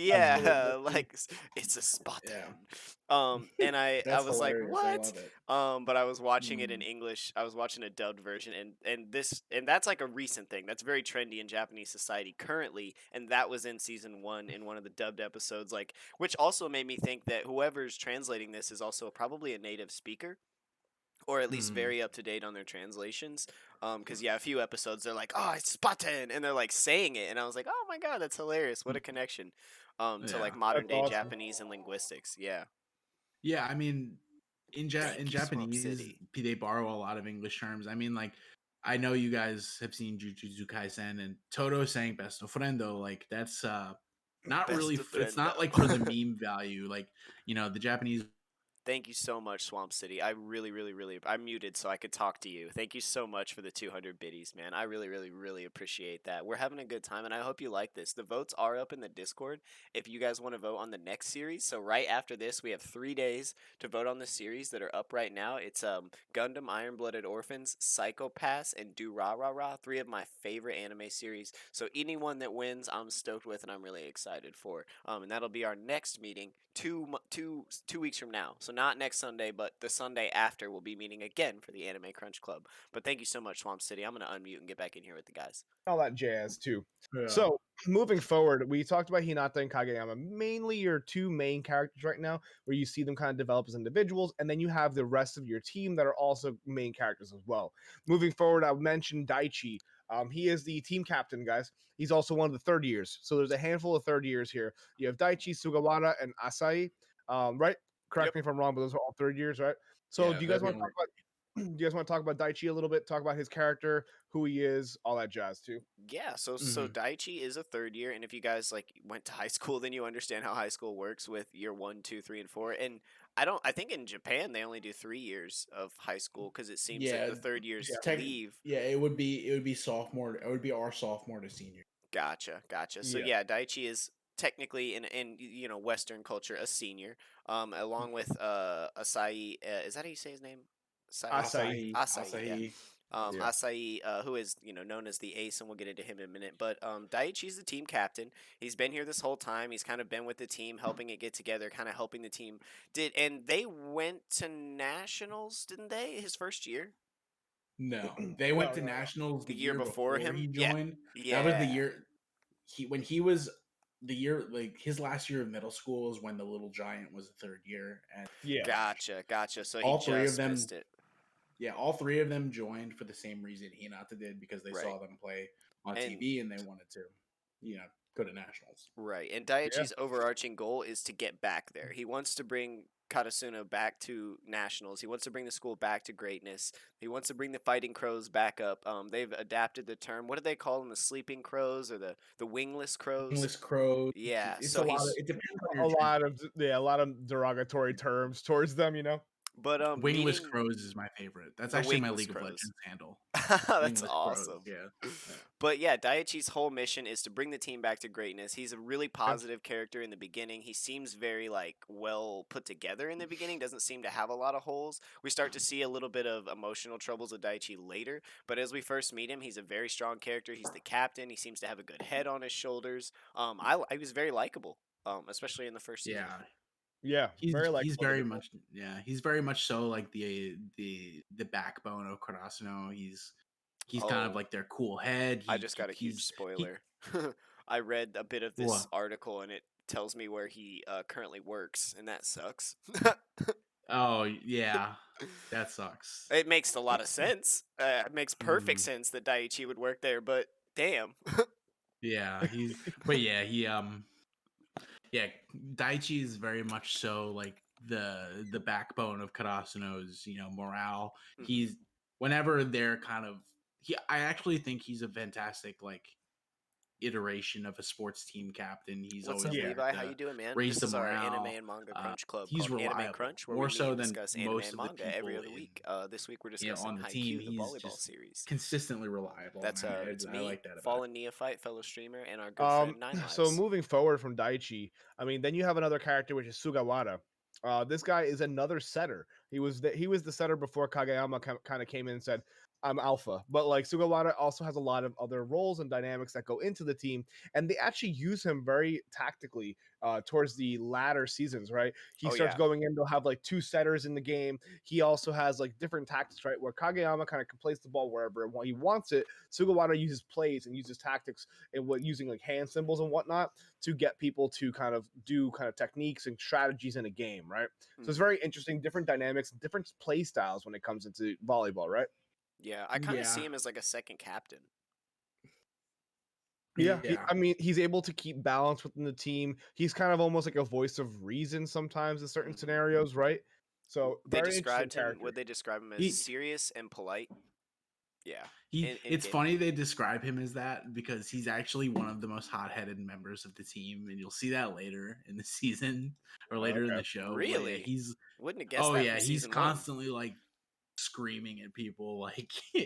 That's really yeah, funny. like it's a Yeah. Spartan. And I That's was like, hilarious. I what? love it. But I was watching it in Mm. English. I was watching a dubbed version, and that's like a recent thing. That's very trendy in Japanese society currently, and that was in season one in one of the dubbed episodes. Like, which also made me think that whoever's translating this is also probably a native speaker. Or at least Mm. very up to date on their translations, because yeah, a few episodes they're like, "Oh, it's Spartan," and they're like saying it, and I was like, "Oh my god, that's hilarious! What a connection, to like Yeah. modern That's day awesome. Japanese and linguistics." Yeah, Yeah, I mean, in thank you, Swamp Japanese, City. they borrow a lot of English terms. I mean, like, I know you guys have seen Jujutsu Kaisen and Toto saying "besto friendo." Like, that's not really. Best It's friend not like for the though. meme value. Like, the Japanese. Thank you so much, Swamp City. I really, really, really. I'm muted so I could talk to you. Thank you so much for the 200 biddies, man. I really, really, really appreciate that. We're having a good time, and I hope you like this. The votes are up in the Discord if you guys want to vote on the next series. So right after this, we have 3 days to vote on the series that are up right now. It's Gundam Iron Blooded Orphans, Psycho Pass, and Do Ra Ra Ra. Three of my favorite anime series. So anyone that wins, I'm stoked with, and I'm really excited for. And that'll be our next meeting 2 weeks from now. So So not next Sunday, but the Sunday after, we'll be meeting again for the Anime Crunch Club. But thank you so much, Swamp City. I'm gonna unmute and get back in here with the guys. All that jazz too. Yeah. So moving forward, we talked about Hinata and Kageyama, mainly your two main characters right now, where you see them kind of develop as individuals, and then you have the rest of your team that are also main characters as well. Moving forward, I mentioned Daichi. He is the team captain, guys. He's also one of the third years. So there's a handful of third years here. You have Daichi, Sugawara, and Asai. Right? Correct Yep. me if I'm wrong, but those are all third years, right? So Yeah, do you guys they're want the to talk about? Do you guys want to talk about Daichi a little bit? Talk about his character, who he is, all that jazz too. Yeah, so Mhm. Daichi is a third year, and if you guys like went to high school, then you understand how high school works with year 1, 2, 3, and 4. And I think in Japan they only do 3 years of high school because it seems that Yeah, the third years tech, leave. yeah, it would be sophomore. It would be our sophomore to senior. Gotcha. So Yeah. yeah, Daichi is technically in Western culture a senior, along with Asai. Is that how you say his name? Asai. Asai, yeah. Yeah. Asai, who is known as the ace, and we'll get into him in a minute. But Daichi's the team captain. He's been here this whole time. He's kind of been with the team, helping it get together, kind of helping the team. And they went to nationals, didn't they? His first year, No, they No, went to no, no. nationals the the year year before before him. he Yeah, joined. That was the yeah. year when he was the year, like his last year of middle school is when the little giant was the third year, and Yeah. Gotcha. So he all three of just them, missed it. yeah, all three of them joined for the same reason Hinata did, because they Right. saw them play on And TV and they wanted to, go to nationals. right. And Yeah. Daiichi's overarching goal is to get back there. He wants to bring Karasuno back to nationals. He wants to bring the school back to greatness. He wants to bring the Fighting Crows back up. They've adapted the term. What do they call them? The sleeping crows or the wingless crows? English crows. Yeah. It's a So lot of. he's It depends on A your lot of a lot of derogatory terms towards them, you know. but Wingless meeting Crows is my favorite. That's the actually my wingless League of crows. Legends handle. That's Wingless Crows. awesome. Yeah. But yeah, Daiichi's whole mission is to bring the team back to greatness. He's a really Yeah. positive character in the beginning. He seems very like well put together in the beginning, doesn't seem to have a lot of holes. We start to see a little bit of emotional troubles with Daiichi later, but as we first meet him, he's a very strong character. He's the captain. He seems to have a good head on his shoulders. I was very likable, especially in the first season. Yeah. Yeah. Very He's likable very individual. much, he's very much so like the backbone of Karasuno. He's kind of Oh, like their cool head. I just got a huge He spoiler. I read a bit of this what? article and it tells me where he currently works, and that sucks. Oh yeah, that sucks. It makes a lot of sense. It makes perfect Mhm. sense that Daiichi would work there, but damn. Yeah, but yeah, yeah, Daichi is very much so like the backbone of Karasuno's, morale. Mhm. He's whenever they're kind of I actually think he's a fantastic like iteration of a sports team captain. He's What's always up, Yeah. there Levi? How you to doing, man? raise This the is our anime morale. and manga crunch club He's called Anime reliable, Crunch, where we more meet so and than discuss anime most and of the manga every people other week. This week we're in discussing on the team. Haikyuu, the He's volleyball just series. consistently reliable, That's and it's I me, like that about him. Fallen Neophyte, fellow streamer, and our good friend Nine So Lives. moving forward from Daichi, I mean, then you have another character which is Sugawara. This guy is another setter. He was the setter before Kageyama kind of came in and said, "I'm alpha." But like Sugawara also has a lot of other roles and dynamics that go into the team, and they actually use him very tactically towards the latter seasons. Right, he Oh starts yeah. going in. They'll have like two setters in the game. He also has like different tactics. Right, where Kageyama kind of can place the ball wherever he wants it. Sugawara uses plays and uses tactics and what using like hand symbols and whatnot to get people to kind of do kind of techniques and strategies in a game, right? So it's Mhm. very interesting, different dynamics, different play styles when it comes into volleyball, right? Yeah, I kind of see Yeah, him as like a second captain. Yeah, yeah. I mean, he's able to keep balance within the team. He's kind of almost like a voice of reason sometimes in certain Mhm. scenarios, right? So They very interesting described him. character. Would they describe him as He serious and polite? Yeah, he. in It's game. funny they describe him as that because he's actually one of the most hot-headed members of the team, and you'll see that later in the season or later in Okay. the show. But yeah, Really? he's Wouldn't have guessed oh that yeah, from he's season one. constantly like screaming at people, like yeah,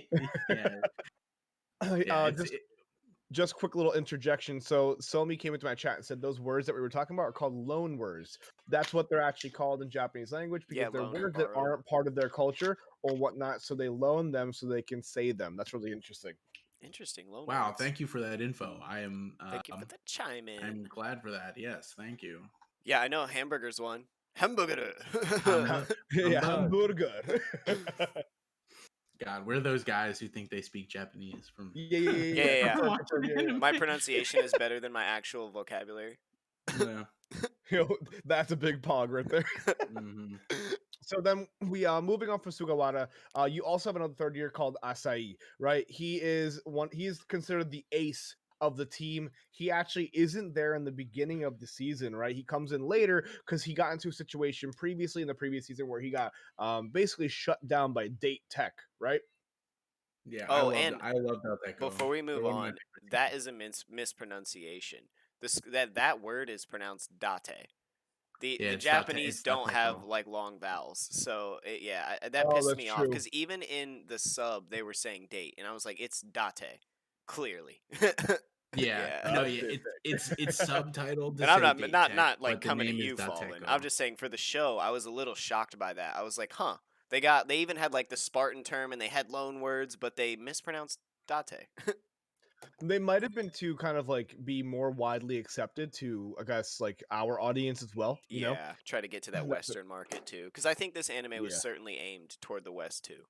yeah. uh, just quick little interjection. So Somi came into my chat and said those words that we were talking about are called loan words. That's what they're actually called in Japanese language Yeah, because they're loan or words that borrow. aren't part of their culture or whatnot. So they loan them so they can say them. That's really interesting. Interesting loan Wow, words. thank you for that info. Thank you for the chime I'm in. glad for that. Yes, thank you. Yeah, I know hamburgers one. Hamburger. Hamburger. Yeah, Hamburger. hamburger. God, we're those guys who think they speak Japanese from Yeah. from Confirm, watching confirm, yeah, anime. My pronunciation is better than my actual vocabulary. Yeah. Yo, that's a big pog right there. Mhm. So then we moving on from Sugawara, you also have another third year called Asai, right? He is considered the ace of the team. He actually isn't there in the beginning of the season, right? He comes in later because he got into a situation previously in the previous season where he got basically shut down by Date Tech, right? Yeah, Oh, and I loved how that go. before we They're move one of my on, favorite that teams. is a mispronunciation. That word is pronounced date. Yeah, The it's Date. Japanese It's don't have Dateko. like long vowels, so that Oh, pissed that's me off true. because even in the sub they were saying date, and I was like, it's date, clearly. Yeah, Yeah, no, That's yeah, it. it's subtitled to and I'm say not Date Tech, not like but the coming at name is you, Fallen. I'm Dateko. just saying for the show, I was a little shocked by that. I was like, huh. They even had like the Spartan term and they had loan words, but they mispronounced date. They might have been to kind of like be more widely accepted to, I guess, like our audience as well, you know? Yeah, try to get to that Western market too, because I think this anime was Yeah. certainly aimed toward the West too.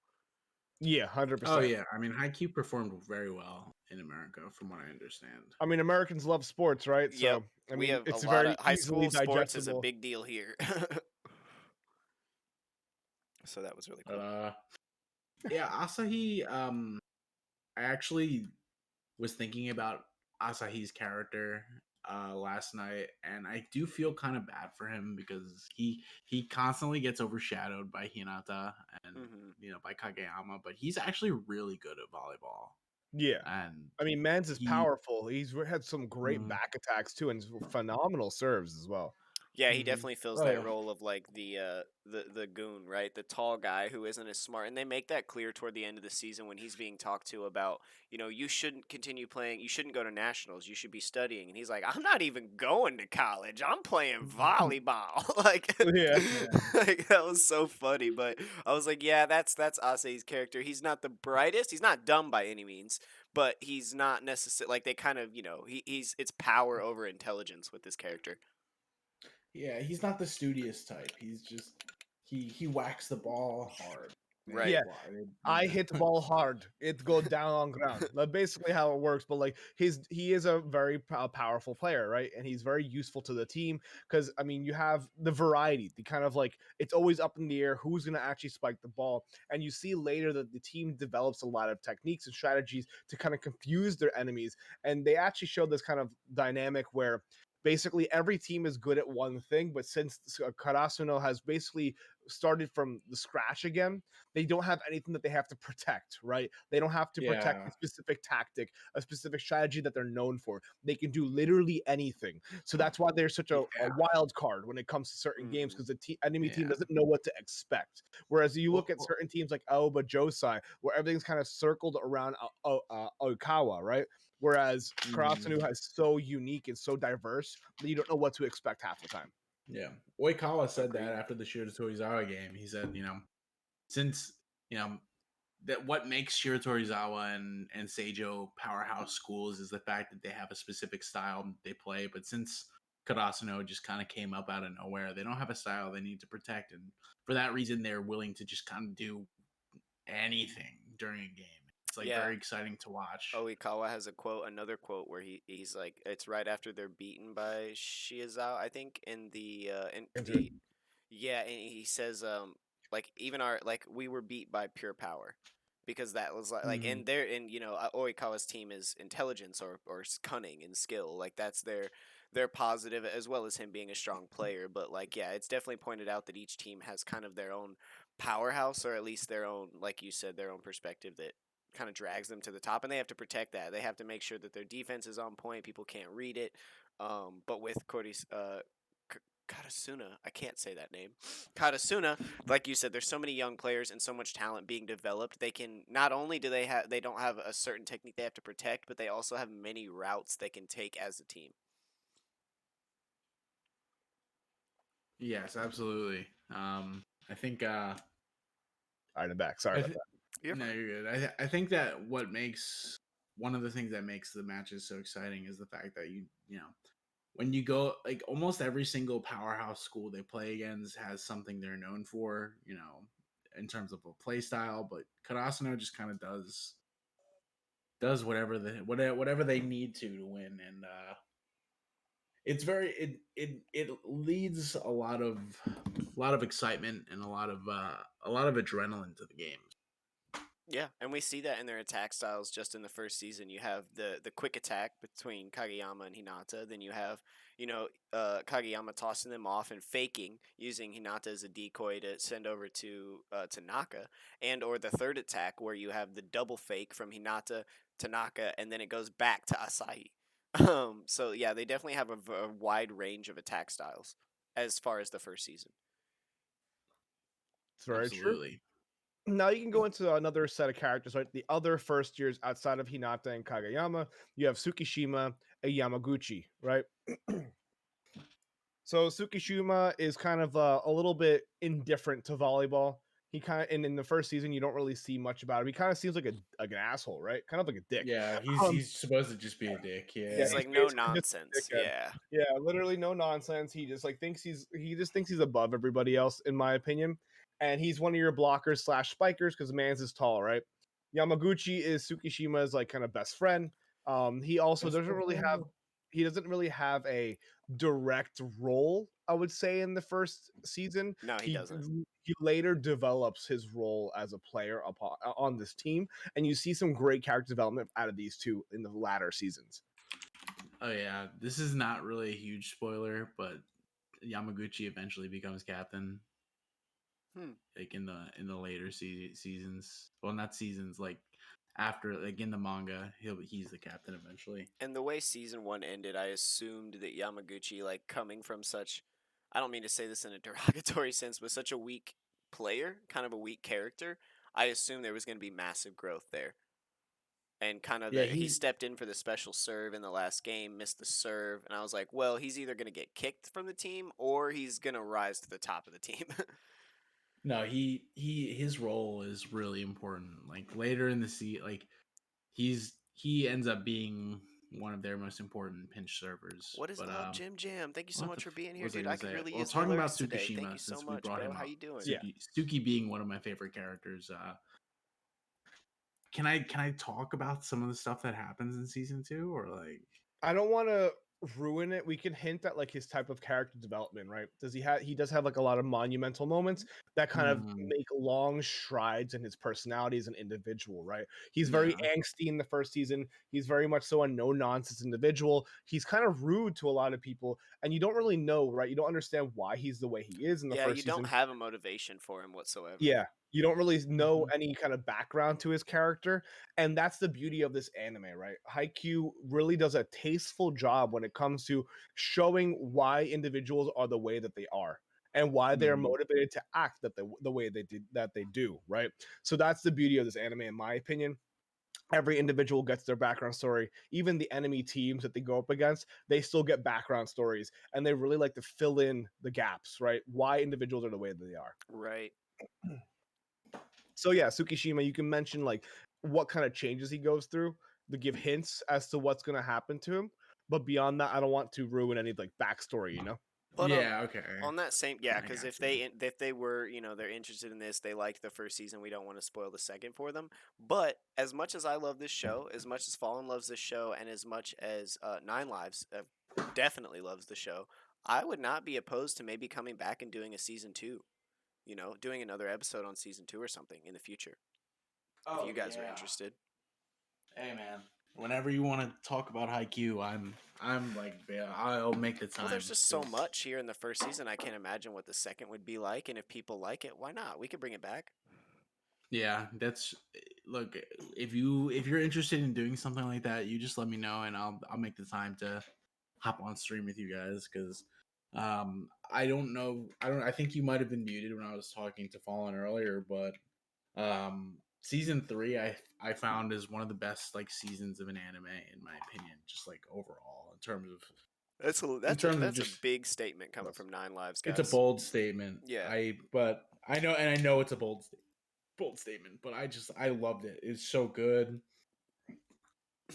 Yeah, Oh 100%. yeah, I mean Haikyuu performed very well in America, from what I understand. I mean, Americans love sports, right? Yep, So, I we mean, have a it's lot of very high easily school sports is a digestible. big deal here. So that was really But cool. yeah, Asahi. I actually was thinking about Asahi's character last night, and I do feel kind of bad for him because he constantly gets overshadowed by Hinata and Hmm. by Kageyama, but he's actually really good at volleyball, Yeah. and I mean, Mans is he. powerful. Had some great Mhm, back attacks too and phenomenal serves as well. Yeah, he mhm. definitely fills Oh that yeah, role of like the goon, right? The tall guy who isn't as smart, and they make that clear toward the end of the season when he's being talked to about, you shouldn't continue playing, you shouldn't go to nationals, you should be studying, and he's like, I'm not even going to college, I'm playing volleyball, like, Yeah. yeah, like that was so funny. But I was like, yeah, that's Asahi's character. He's not the brightest, he's not dumb by any means, but he's not necessarily like they kind of, he's it's power over intelligence with this character. yeah. He's not the studious type. He's just he whacks the ball hard. And Right. Yeah. I yeah. hit ball hard. It go down on ground. That's basically how it works. But like he is a very powerful player, right? And he's very useful to the team because I mean you have the variety, the kind of like it's always up in the air who's going to actually spike the ball, and you see later that the team develops a lot of techniques and strategies to kind of confuse their enemies, and they actually show this kind of dynamic where basically every team is good at one thing, but since Karasuno has basically started from the scratch again, they don't have anything that they have to protect, right? They don't have to protect Yeah. a specific tactic, a specific strategy that they're known for. They can do literally anything. So that's why they're such a Yeah. wild card when it comes to certain games Hmm. because the enemy team Yeah. doesn't know what to expect. Whereas you look at Well, certain teams like Aoba Josai, where everything's kind of circled around Oikawa, right? Whereas Karasuno mm, is so unique and so diverse that you don't know what to expect half the time. yeah. Oikawa said that Agreed. after the Shiratorizawa game. He said, since you know that what makes Shiratorizawa and Seijo powerhouse schools is the fact that they have a specific style they play. But since Karasuno just kind of came up out of nowhere, they don't have a style they need to protect, and for that reason, they're willing to just kind of do anything during a game. It's like Yeah. very exciting to watch. Oikawa has another quote where he's like, it's right after they're beaten by Shizawa, I think, in the yeah, and he says like even our like we were beat by pure power because that was like Mm-hmm. and there and Oikawa's team is intelligence or cunning and skill, like that's their positive as well as him being a strong player. But like yeah, it's definitely pointed out that each team has kind of their own powerhouse or at least their own, like you said, their own perspective that kind of drags them to the top, and they have to protect that. They have to make sure that their defense is on point, people can't read it. But with Karasuna, I can't say that name. Karasuna, like you said, there's so many young players and so much talent being developed. They can not only do they don't have a certain technique they have to protect, but they also have many routes they can take as a team. Yes, absolutely. I think All right, I'm back. Sorry I about th- You're no, fine. you're good. I think that what makes one of the things that makes the matches so exciting is the fact that you know when you go like almost every single powerhouse school they play against has something they're known for, in terms of a play style. But Karasuno just kind of does whatever they need to win, and it's very it leads a lot of excitement and a lot of adrenaline to the game. Yeah, and we see that in their attack styles just in the first season. You have the quick attack between Kageyama and Hinata. Then you have, Kageyama tossing them off and faking, using Hinata as a decoy to send over to Tanaka. And or the third attack where you have the double fake from Hinata, Tanaka, and then it goes back to Asahi. So yeah, they definitely have a wide range of attack styles as far as the first season. It's very true. Absolutely. Now you can go into another set of characters, right? The other first years outside of Hinata and Kageyama, you have Tsukishima and Yamaguchi, right? So Tsukishima is kind of a little bit indifferent to volleyball. He kind of, and in the first season, you don't really see much about him. He kind of seems like an asshole, right? Kind of like a dick. Yeah, he's Um, he's supposed to just be a dick. yeah, He's Yeah. like he's no basically just a nonsense. dickhead. Yeah. Yeah, literally no nonsense. He just like he just thinks he's above everybody else, in my opinion. And he's one of your blockers slash spikers because man's is tall, right? Yamaguchi is Tsukishima's like kind of best friend. He also doesn't really have a direct role, I would say, in the first season. No, he doesn't. He later develops his role as a player on this team, and you see some great character development out of these two in the latter seasons. Oh yeah, this is not really a huge spoiler, but Yamaguchi eventually becomes captain. Like in the later seasons, well, not seasons, like after, like in the manga, he's the captain eventually. And the way season 1 ended, I assumed that Yamaguchi, like coming from such, I don't mean to say this in a derogatory sense, but such a weak player, kind of a weak character, I assumed there was going to be massive growth there. And kind of Yeah, that he stepped in for the special serve in the last game, missed the serve, and I was like, well, he's either going to get kicked from the team or he's going to rise to the top of the team. No, his role is really important. Like later in the like he ends up being one of their most important pinch servers. What is But up, Jim Jam? Thank you so what much for being what here, was I dude. gonna I could say? really Well, use talking more about lyrics today. Thank you Tsukishima, so since we much, brought bro. him How up, you doing? Yeah. Suki being one of my favorite characters. Can I talk about some of the stuff that happens in season 2, or like? I don't want to ruin it. We can hint at like his type of character development, right? He does have like a lot of monumental moments that kind of make long strides in his personality as an individual, right? He's very Yeah. angsty in the first season. He's very much so a no nonsense individual. He's kind of rude to a lot of people, and you don't really know, right? You don't understand why he's the way he is in the Yeah, you first don't season. have a motivation for him whatsoever. Yeah, you don't really know Mhm. any kind of background to his character, and that's the beauty of this anime, right? Haikyuu really does a tasteful job when it comes to showing why individuals are the way that they are and why they're Mhm. motivated to act the way they do, right? So that's the beauty of this anime, in my opinion. Every individual gets their background story. Even the enemy teams that they go up against, they still get background stories, and they really like to fill in the gaps, right? Why individuals are the way that they are. Right. So yeah, Tsukishima, you can mention like what kind of changes he goes through to give hints as to what's going to happen to him. But beyond that, I don't want to ruin any like backstory, you know? But Yeah. Okay. on that same, yeah, I because got if they were, they're interested in this, they liked the first season, we don't want to spoil the second for them. But as much as I love this show, as much as Fallen loves this show, and as much as Nine Lives definitely loves the show, I would not be opposed to maybe coming back and doing a season 2. Doing another episode on season 2 or something in the future. If you guys are interested. Hey man, whenever you want to talk about Haikyuu, I'm like, yeah, I'll make the time. Well, there's just so much here in the first season. I can't imagine what the second would be like, and if people like it, why not? We could bring it back. Yeah, look. If you're interested in doing something like that, you just let me know, and I'll make the time to hop on stream with you guys, because I don't know. I think you might have been muted when I was talking to Fallen earlier, but season 3 I found is one of the best like seasons of an anime, in my opinion, just like overall in terms of That's a big statement coming from Nine Lives, guys. it's a bold statement. Yeah. But I know it's a bold statement, but I loved it. It's so good.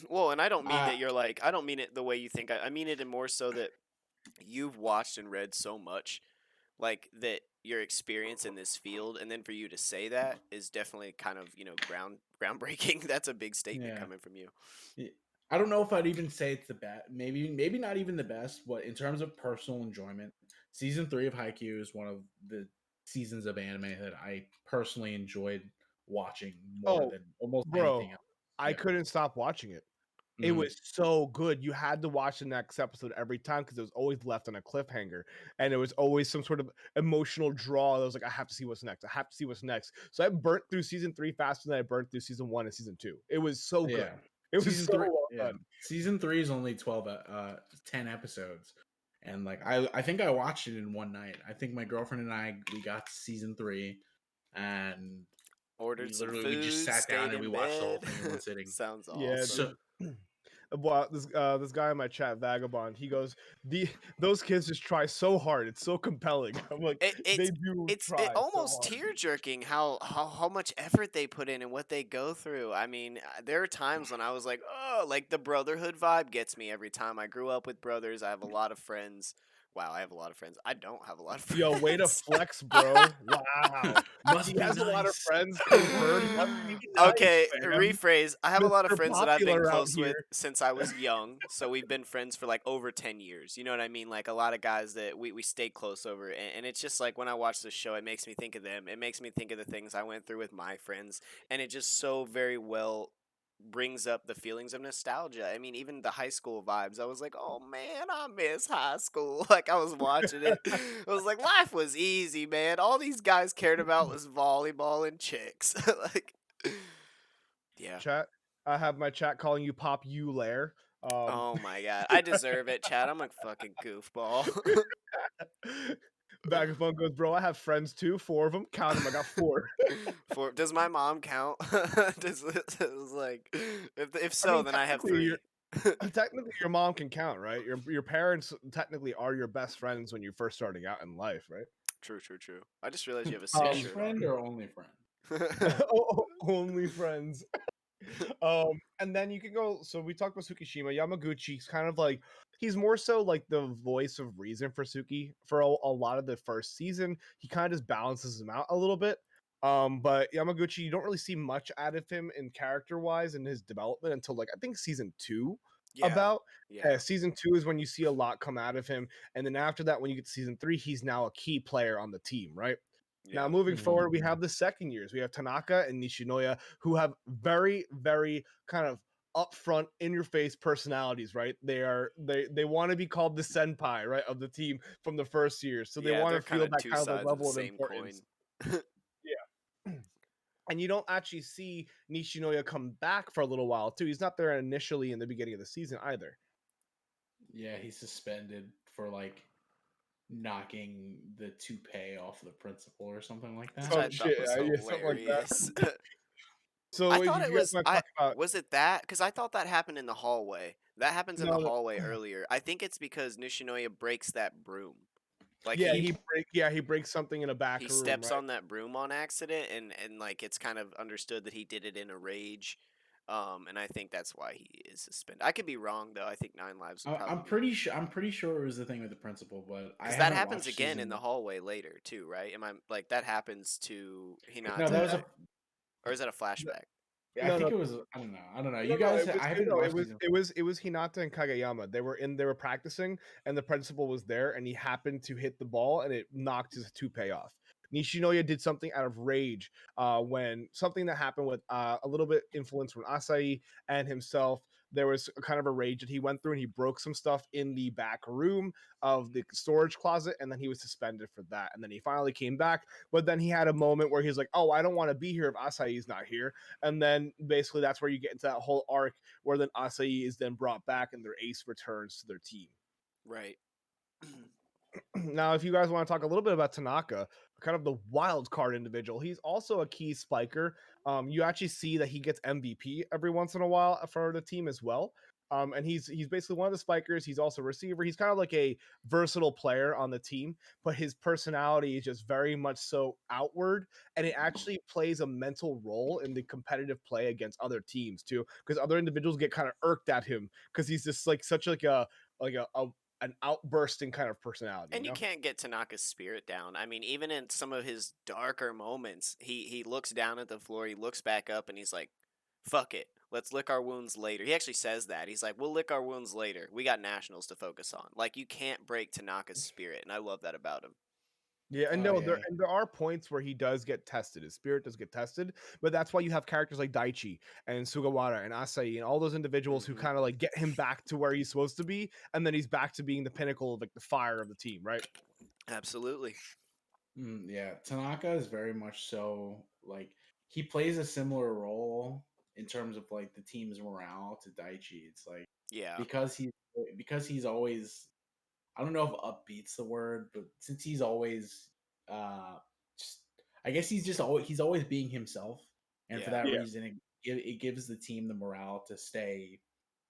Well, and I don't mean that you're like, I don't mean it the way you think. I mean it in more so that you've watched and read so much, like that your experience in this field, and then for you to say that is definitely kind of groundbreaking. That's a big statement Yeah. coming from you. I don't know if I'd even say it's the best. Maybe not even the best, but in terms of personal enjoyment, season 3 of Haikyuu is one of the seasons of anime that I personally enjoyed watching more Oh, than almost bro, anything else. I Yeah. couldn't stop watching it. It Mhm. was so good. You had to watch the next episode every time because it was always left on a cliffhanger, and it was always some sort of emotional draw. That was like, I have to see what's next. I have to see what's next. So I burnt through season 3 faster than I burnt through season 1 and season 2. It was so good. Yeah. It was Season so 3, well yeah. done. Season 3 is only 10 episodes. And like I think I watched it in one night. I think my girlfriend and I we got to season 3 and Ordered some we just food, sat down stayed and we in watched the whole bed. thing in one sitting. Sounds Yeah, awesome. So dude. Well, this guy in my chat, Vagabond, he goes, those kids just try so hard. It's so compelling. I'm like, It, they it's do it try so almost hard. tear jerking how much effort they put in and what they go through. I mean, there are times when I was like, oh, like the brotherhood vibe gets me every time. I grew up with brothers. I have a lot of friends. Wow, I have a lot of friends. I don't have a lot of Yo, way to friends. flex, bro. Wow. must He be has a lot of nice. friends confirmed. Must be nice, Okay, fam. rephrase. I have a lot of Mr. friends that I've been Popular out close with here. since I was young. So we've been friends for like over 10 years. You know what I mean? Like a lot of guys that we stayed close over. And it's just like when I watch this show, it makes me think of them. It makes me think of the things I went through with my friends. And it just so very well brings up the feelings of nostalgia. I mean, even the high school vibes. I was like, "Oh man, I miss high school." Like I was watching it. I was like, "Life was easy, man. All these guys cared about was volleyball and chicks." Like yeah. Chat. I have my chat calling you Pop You Lair. Oh my god. I deserve it, Chad. I'm a fucking goofball. Vagabond goes, bro. I have friends too. 4 of them. Count them. I got 4. For does my mom count? Does it was like if I so, mean, then I have 3. technically your mom can count, right? Your parents technically are your best friends when you're first starting out in life, right? True, true, true. I just realized you have a Sift Best Um, shirt friend or only friend? on. only friends. And then you can go. So we talked about Tsukishima. Yamaguchi's kind of like he's more so like the voice of reason for Suki for a lot of the first season. He kind of just balances him out a little bit. But Yamaguchi, you don't really see much out of him in character wise in his development until like I think season 2. Yeah. About Yeah. season 2 is when you see a lot come out of him, and then after that, when you get to season 3, he's now a key player on the team, right? Now, Yeah. moving Mhm. forward, we have the second years. We have Tanaka and Nishinoya, who have very, very kind of upfront, in your face personalities. Right? They want to be called the senpai, right, of the team from the first year. So they Yeah, want they're to kind feel of that two kind of like sides of the level of same importance. coin. Yeah. And you don't actually see Nishinoya come back for a little while too. He's not there initially in the beginning of the season either. Yeah, he's suspended for like knocking the toupee off the principal or something like Which that. I Some thought shit, was yeah, something like that. hilarious. I So if thought you it guys was want to I talk about was it that because I thought that happened in the hallway. That happens in the no, hallway earlier. I think it's because Nishinoya breaks that broom. Like yeah, he breaks something in a he back room, steps right? on that broom on accident, and like it's kind of understood that he did it in a rage. And I think that's why he is suspended. I could be wrong though. I think 9 lives would I'm probably be pretty sure. I'm pretty sure it was the thing with the principal, but I because that haven't happens watched again in the season. hallway later too, right? Am I like that happens to No, Hinata, that was right? a. Or is that a flashback? Yeah, I No, think no, it was. I don't know. I don't know. no, You no. guys, I haven't watched season. It was Hinata and Kageyama. They were practicing, and the principal was there, and he happened to hit the ball, and it knocked his toupee off. Nishinoya did something out of rage when something that happened with a little bit influence from Asahi and himself. There was a kind of a rage that he went through, and he broke some stuff in the back room of the storage closet, and then he was suspended for that. And then he finally came back, but then he had a moment where he's like, "Oh, I don't want to be here if Asahi's not here." And then basically that's where you get into that whole arc where then Asahi is then brought back and their ace returns to their team. Right. Now, if you guys want to talk a little bit about Tanaka, kind of the wild card individual, he's also a key spiker. You actually see that he gets MVP every once in a while for the team as well. And he's basically one of the spikers. He's also a receiver. He's kind of like a versatile player on the team, but his personality is just very much so outward, and it actually plays a mental role in the competitive play against other teams too, because other individuals get kind of irked at him because he's just like such like a an outbursting kind of personality. And You you know? can't get Tanaka's spirit down. I mean, even in some of his darker moments, he looks down at the floor, he looks back up, and he's like, "Fuck it, let's lick our wounds later." He actually says that. He's like, "We'll lick our wounds later. We got nationals to focus on." Like, you can't break Tanaka's spirit, and I love that about him. Yeah, and Oh no, yeah. there are points where he does get tested. His spirit does get tested, but that's why you have characters like Daichi and Sugawara and Asai and all those individuals who Mhm. kind of like get him back to where he's supposed to be, and then he's back to being the pinnacle of like the fire of the team, right? Absolutely. Yeah, Tanaka is very much so like he plays a similar role in terms of like the team's morale to Daichi. It's like Yeah. because he's always, I don't know if upbeat's the word, but since he's always uh just, I guess he's always being himself, and for Yeah. that Yeah. reason it gives the team the morale to stay,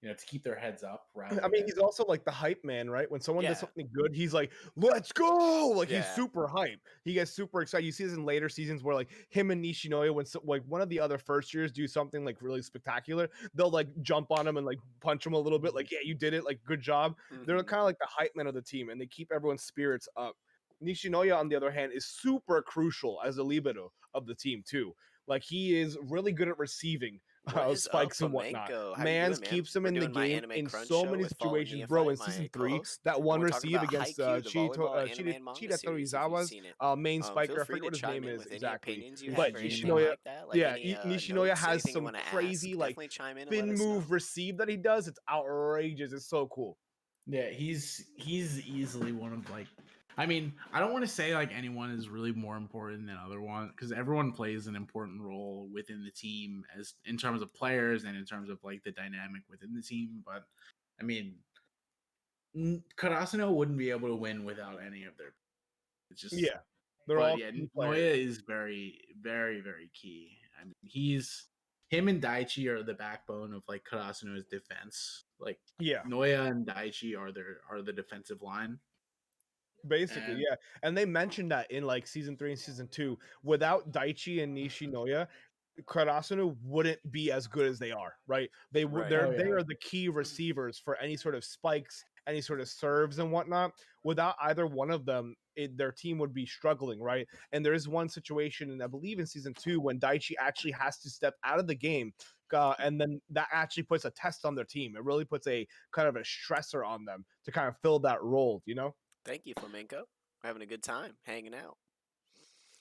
to keep their heads up I rather mean, than he's also like the hype man, right? When someone does Yeah. something good, he's like, "Let's go!" Like he's Yeah. super hype. He gets super excited. You see this in later seasons where like him and Nishinoya, when like one of the other first years do something like really spectacular, they'll like jump on him and like punch him a little bit, like, "Yeah, you did it! Like, good job." They're Mhm. kind of like the hype man of the team, and they keep everyone's spirits up. Nishinoya, on the other hand, is super crucial as a libero of the team too. Like he is really good at receiving What is up, spikes and whatnot. Flamenco? How you Mans doing, man? keeps him We're in the doing my game anime in crunch so show many with Fallen situations, bro. In Neophyte, season my 3, co-host, that and one we're talking receive about against Haikyuu, the volleyball anime and manga series. If you've Chitatorizawa's seen it, main feel spiker. I free forget to what his chime name in is with any exactly, opinions you but have or anything extremely. Nishinoya, like that. Like yeah, any Nishinoya notes, has anything you some want to ask. crazy like Definitely chime in and let spin us know. move receive that he does. It's outrageous. It's so cool. Yeah, he's easily one of like, I mean, I don't want to say like anyone is really more important than other one, because everyone plays an important role within the team as in terms of players and in terms of like the dynamic within the team. But I mean, Karasuno wouldn't be able to win without any of their. It's just, Yeah, they're but all yeah, key players. Noya is very, very, very key. I mean, him and Daichi are the backbone of like Karasuno's defense. Like Yeah. Noya and Daichi are the defensive line. Basically, And yeah. And they mentioned that in like season 3 and season 2, without Daichi and Nishinoya, Karasuno wouldn't be as good as they are, right? Right. oh They yeah, are the key receivers for any sort of spikes, any sort of serves and whatnot. Without either one of them, their team would be struggling, right? And there is one situation, and I believe in season 2, when Daichi actually has to step out of the game, and then that actually puts a test on their team. It really puts a kind of a stressor on them to kind of fill that role, you know? Thank you, Flamenco. We're having a good time hanging out.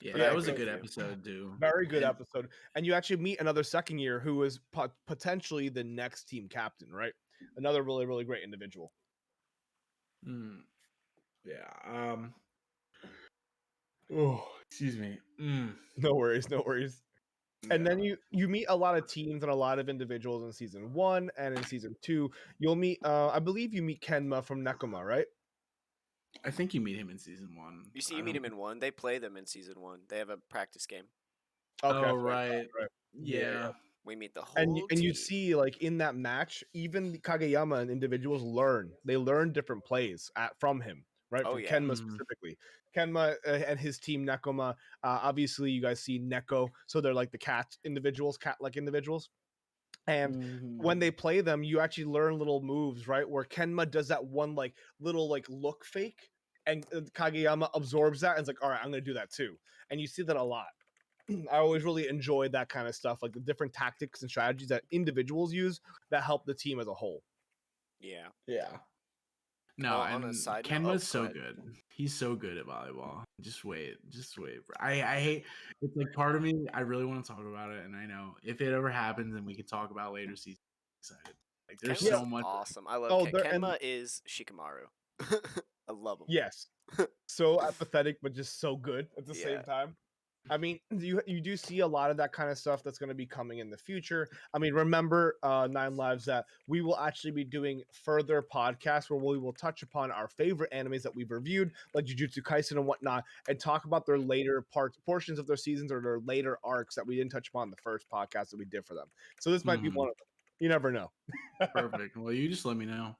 yeah. But Yeah, I That was a agree so good with you. episode too. very good And episode. And you actually meet another second year who is potentially the next team captain, right? Another really, really great individual. mm, yeah, oh, excuse me. No worries, no worries. And Yeah, then you meet a lot of teams and a lot of individuals in season 1 and in season 2. You'll meet I believe you meet Kenma from Nekoma, right? I think you meet him in season one. You see, I you meet don't. him in one. They play them in season one. They have a practice game. Okay, Oh that's what I right, thought, right? Yeah, yeah. yeah. We meet the And whole and you team. see like in that match, even the Kageyama and individuals learn. They learn different plays from him, right? Oh From yeah. Kenma specifically. Kenma and his team Nekoma. Obviously, you guys see Neko, so they're like the cat-like individuals. And Mhm. when they play them, you actually learn little moves, right? Where Kenma does that one like little like look fake, and Kageyama absorbs that and is like, all right, I'm gonna do that too. And you see that a lot. I always really enjoyed that kind of stuff, like the different tactics and strategies that individuals use that help the team as a whole. Yeah. Yeah. No, On a and side note, oh, Kenma's go so ahead. good. He's so good at volleyball. Just wait. I hate. It's like part of me. I really want to talk about it, and I know if it ever happens, and we can talk about later season. I'm excited. Like there's Yeah. Kenma's so much. awesome. I love Oh, there and Kenma is Shikamaru. I love him. yes, so apathetic, but just so good at the Yeah. same time. I mean, you do see a lot of that kind of stuff that's going to be coming in the future. I mean, remember, Nine Lives, that we will actually be doing further podcasts where we will touch upon our favorite animes that we've reviewed, like Jujutsu Kaisen and whatnot, and talk about their later portions of their seasons or their later arcs that we didn't touch upon in the first podcast that we did for them. So this might be one of them. You never know. Perfect. Well, you just let me know.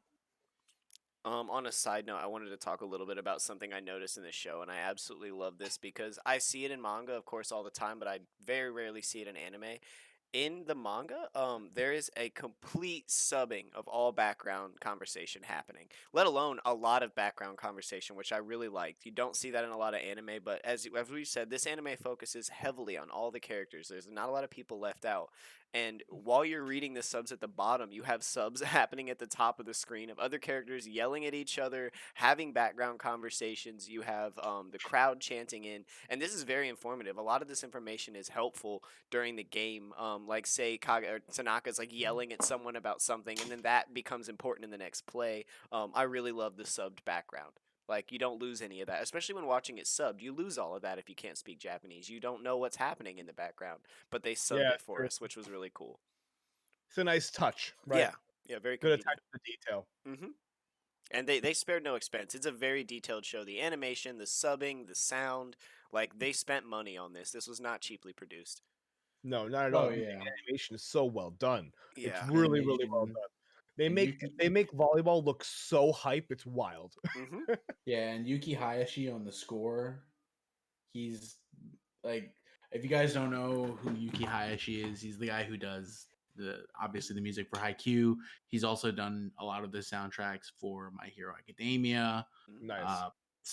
On a side note, I wanted to talk a little bit about something I noticed in the show, and I absolutely love this because I see it in manga, of course, all the time, but I very rarely see it in anime. in the manga, there is a complete subbing of all background conversation happening, let alone a lot of background conversation, which I really liked. You don't see that in a lot of anime, but as we said, this anime focuses heavily on all the characters. There's not a lot of people left out. And while you're reading the subs at the bottom, you have subs happening at the top of the screen of other characters yelling at each other, having background conversations. You have the crowd chanting in, and this is very informative. A lot of this information is helpful during the game. Like say or Tanaka's like yelling at someone about something, and then that becomes important in the next play. I really love the subbed background. Like you don't lose any of that, especially when watching it subbed. You lose all of that if you can't speak Japanese. You don't know what's happening in the background, but they subbed Yeah, it for true. us, which was really cool. It's a nice touch, right? Yeah, yeah, very Good attention convenient. to detail. And they spared no expense. It's a very detailed show. The animation, the subbing, the sound, like they spent money on this. This was not cheaply produced. No, not at Oh all. The yeah, animation is so well done. It's Yeah. really, really well animation done. They and make Yuki. they make volleyball look so hype. It's wild. Mhm. Yeah, and Yuki Hayashi on the score. He's like, if you guys don't know who Yuki Hayashi is, he's the guy who does obviously the music for Haikyuu. He's also done a lot of the soundtracks for My Hero Academia. Nice.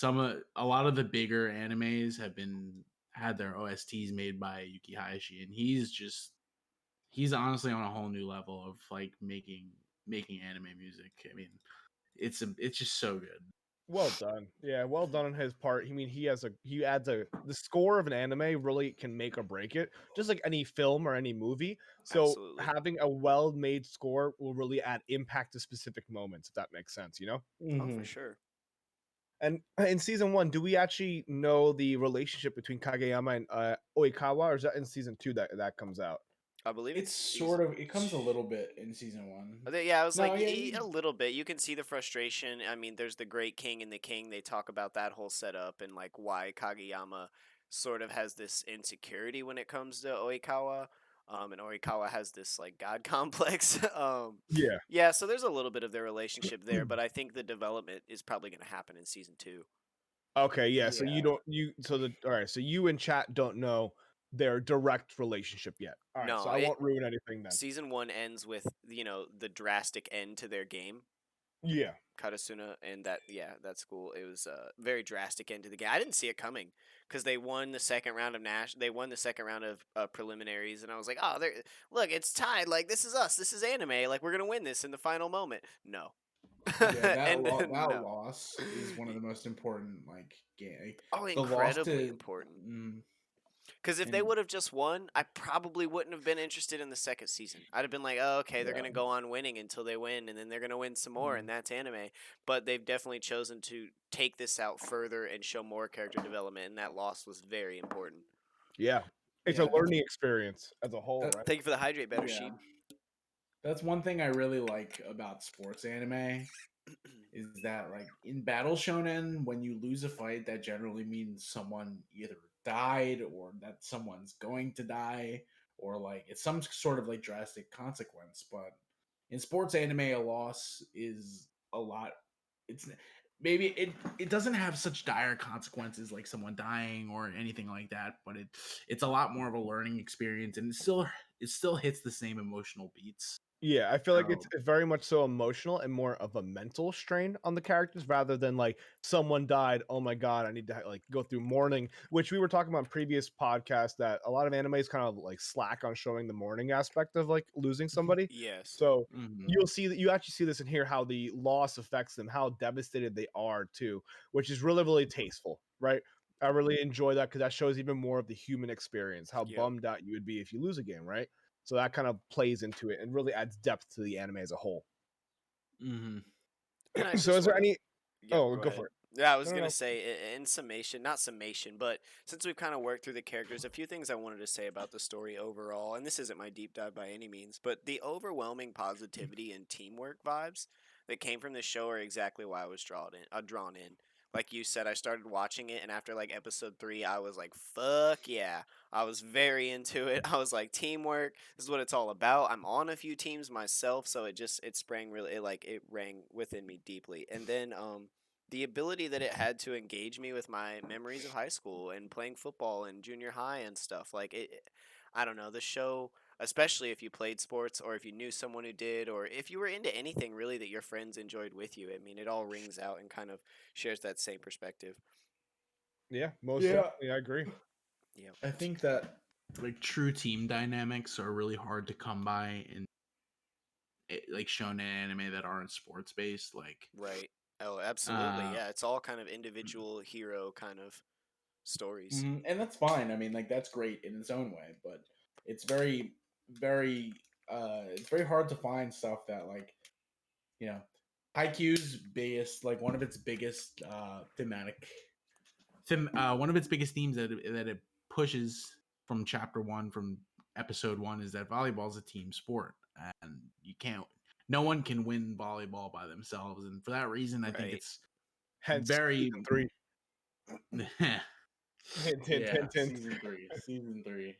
Uh, a lot of the bigger animes had their OSTs made by Yuki Hayashi, and he's honestly on a whole new level of like making anime music. I mean, it's just so good. Well done. Yeah, well done on his part. I mean, he adds the score of an anime really can make or break it, just like any film or any movie. So Absolutely. having a well-made score will really add impact to specific moments, if that makes sense, you know? Oh, for Mm-hmm. sure. And in season one, do we actually know the relationship between Kageyama and Oikawa, or is that in season two that comes out? I believe It's it's sort season. of it comes a little bit in season one. Yeah, I was No, like yeah, a little bit. You can see the frustration. I mean, there's the Great King and the King. They talk about that whole setup and like why Kageyama sort of has this insecurity when it comes to Oikawa. And Oikawa has this like god complex. Yeah. Yeah, so there's a little bit of their relationship there, but I think the development is probably going to happen in season two. Okay, yeah. So you yeah. don't you so the all right. So you and chat don't know their direct relationship yet. All right. So No, I it won't ruin anything then. season one ends with the drastic end to their game. Yeah. Karasuna, and that yeah, that's cool. It was a very drastic end to the game. I didn't see it coming because they won the second round of They won the second round of preliminaries, and I was like, oh, look, it's tied. Like this is us. This is anime. Like we're gonna win this in the final moment. No, Yeah, and that no. loss is one of the most important like game. Oh, The loss incredibly to important. mm, Because if they and would have just won, I probably wouldn't have been interested in the second season. I'd have been like, oh, okay, they're yeah, going to go on winning until they win, and then they're going to win some more, and mm, that's anime. But they've definitely chosen to take this out further and show more character development, and that loss was very important. Yeah. It's a yeah, learning experience as a whole, right? Thank you for the hydrate better yeah. sheet. That's one thing I really like about sports anime is that like in battle shonen, when you lose a fight, that generally means someone either died or that someone's going to die or like it's some sort of like drastic consequence. But in sports anime, a loss is a lot. It's maybe it doesn't have such dire consequences like someone dying or anything like that, but it's a lot more of a learning experience, and it still hits the same emotional beats. Yeah, I feel like So it's very much so emotional and more of a mental strain on the characters rather than like someone died. Oh my god, I need to like go through mourning, which we were talking about in previous podcasts that a lot of animes kind of like slack on showing the mourning aspect of like losing somebody. Yes. So mhm. you'll see that you actually see this and hear how the loss affects them, how devastated they are too, which is really really tasteful, right? I really enjoy that because that shows even more of the human experience, how Yep. bummed out you would be if you lose a game, right? So that kind of plays into it and really adds depth to the anime as a whole. Mhm. And I So just is there want to any Yep, oh, go go ahead. for it. Yeah, I was No, no, gonna no. say in summation, not summation, but since we've kind of worked through the characters, a few things I wanted to say about the story overall, and this isn't my deep dive by any means, but the overwhelming positivity and teamwork vibes that came from the show are exactly why I was drawn in. Like you said, I started watching it, and after like episode 3, I was like, "Fuck yeah!" I was very into it. I was like, "Teamwork. This is what it's all about." I'm on a few teams myself, so it sprang really, it rang within me deeply. And then the ability that it had to engage me with my memories of high school and playing football and junior high and stuff I don't know, the show especially if you played sports or if you knew someone who did or if you were into anything really that your friends enjoyed with you. I mean, it all rings out and kind of shares that same perspective. Yeah, most Yeah. definitely, I agree. Yeah. I think that like true team dynamics are really hard to come by in like shonen anime that aren't sports based. Like, Right. Oh, absolutely. uh, Yeah, it's all kind of individual hero kind of stories. and that's fine. I mean, like that's great in its own way, but it's very, it's very hard to find stuff that like you know, Haikyuu's biggest, like one of its biggest one of its biggest themes that it pushes from chapter one, from episode one, is that volleyball is a team sport, and no one can win volleyball by themselves, and for that reason, I think Right. it's Hence very, season 3. Hint, hint, yeah, hint, hint. season three.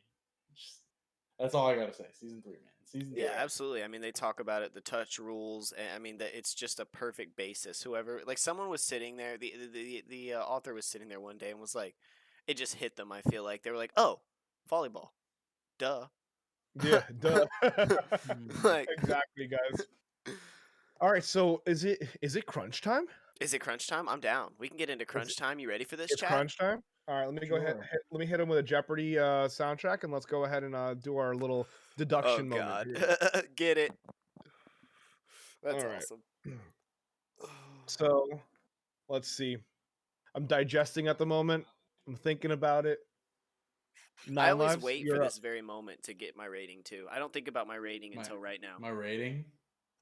That's all I gotta say. Season three, man. Season Yeah, three. absolutely. I mean, they talk about it, the touch rules, and I mean that it's just a perfect basis. Whoever, like, someone was sitting there, the author was sitting there one day and was like, it just hit them. I feel like they were like, oh, volleyball, duh. Yeah, duh. Mm. Like, Exactly, guys. All right, so is it crunch time? is it crunch time? I'm down. We can get into crunch time. You ready for this, It's chat? crunch time. All right, let me go ahead. Sure. Let me hit him with a Jeopardy soundtrack, and let's go ahead and do our little Oh deduction moment. God, Here. get it? That's All right. awesome. So let's see. I'm digesting at the moment. I'm thinking about it. I 9 always lives. wait for You're up. this very moment to get my rating too. I don't think about my rating until right now. My rating.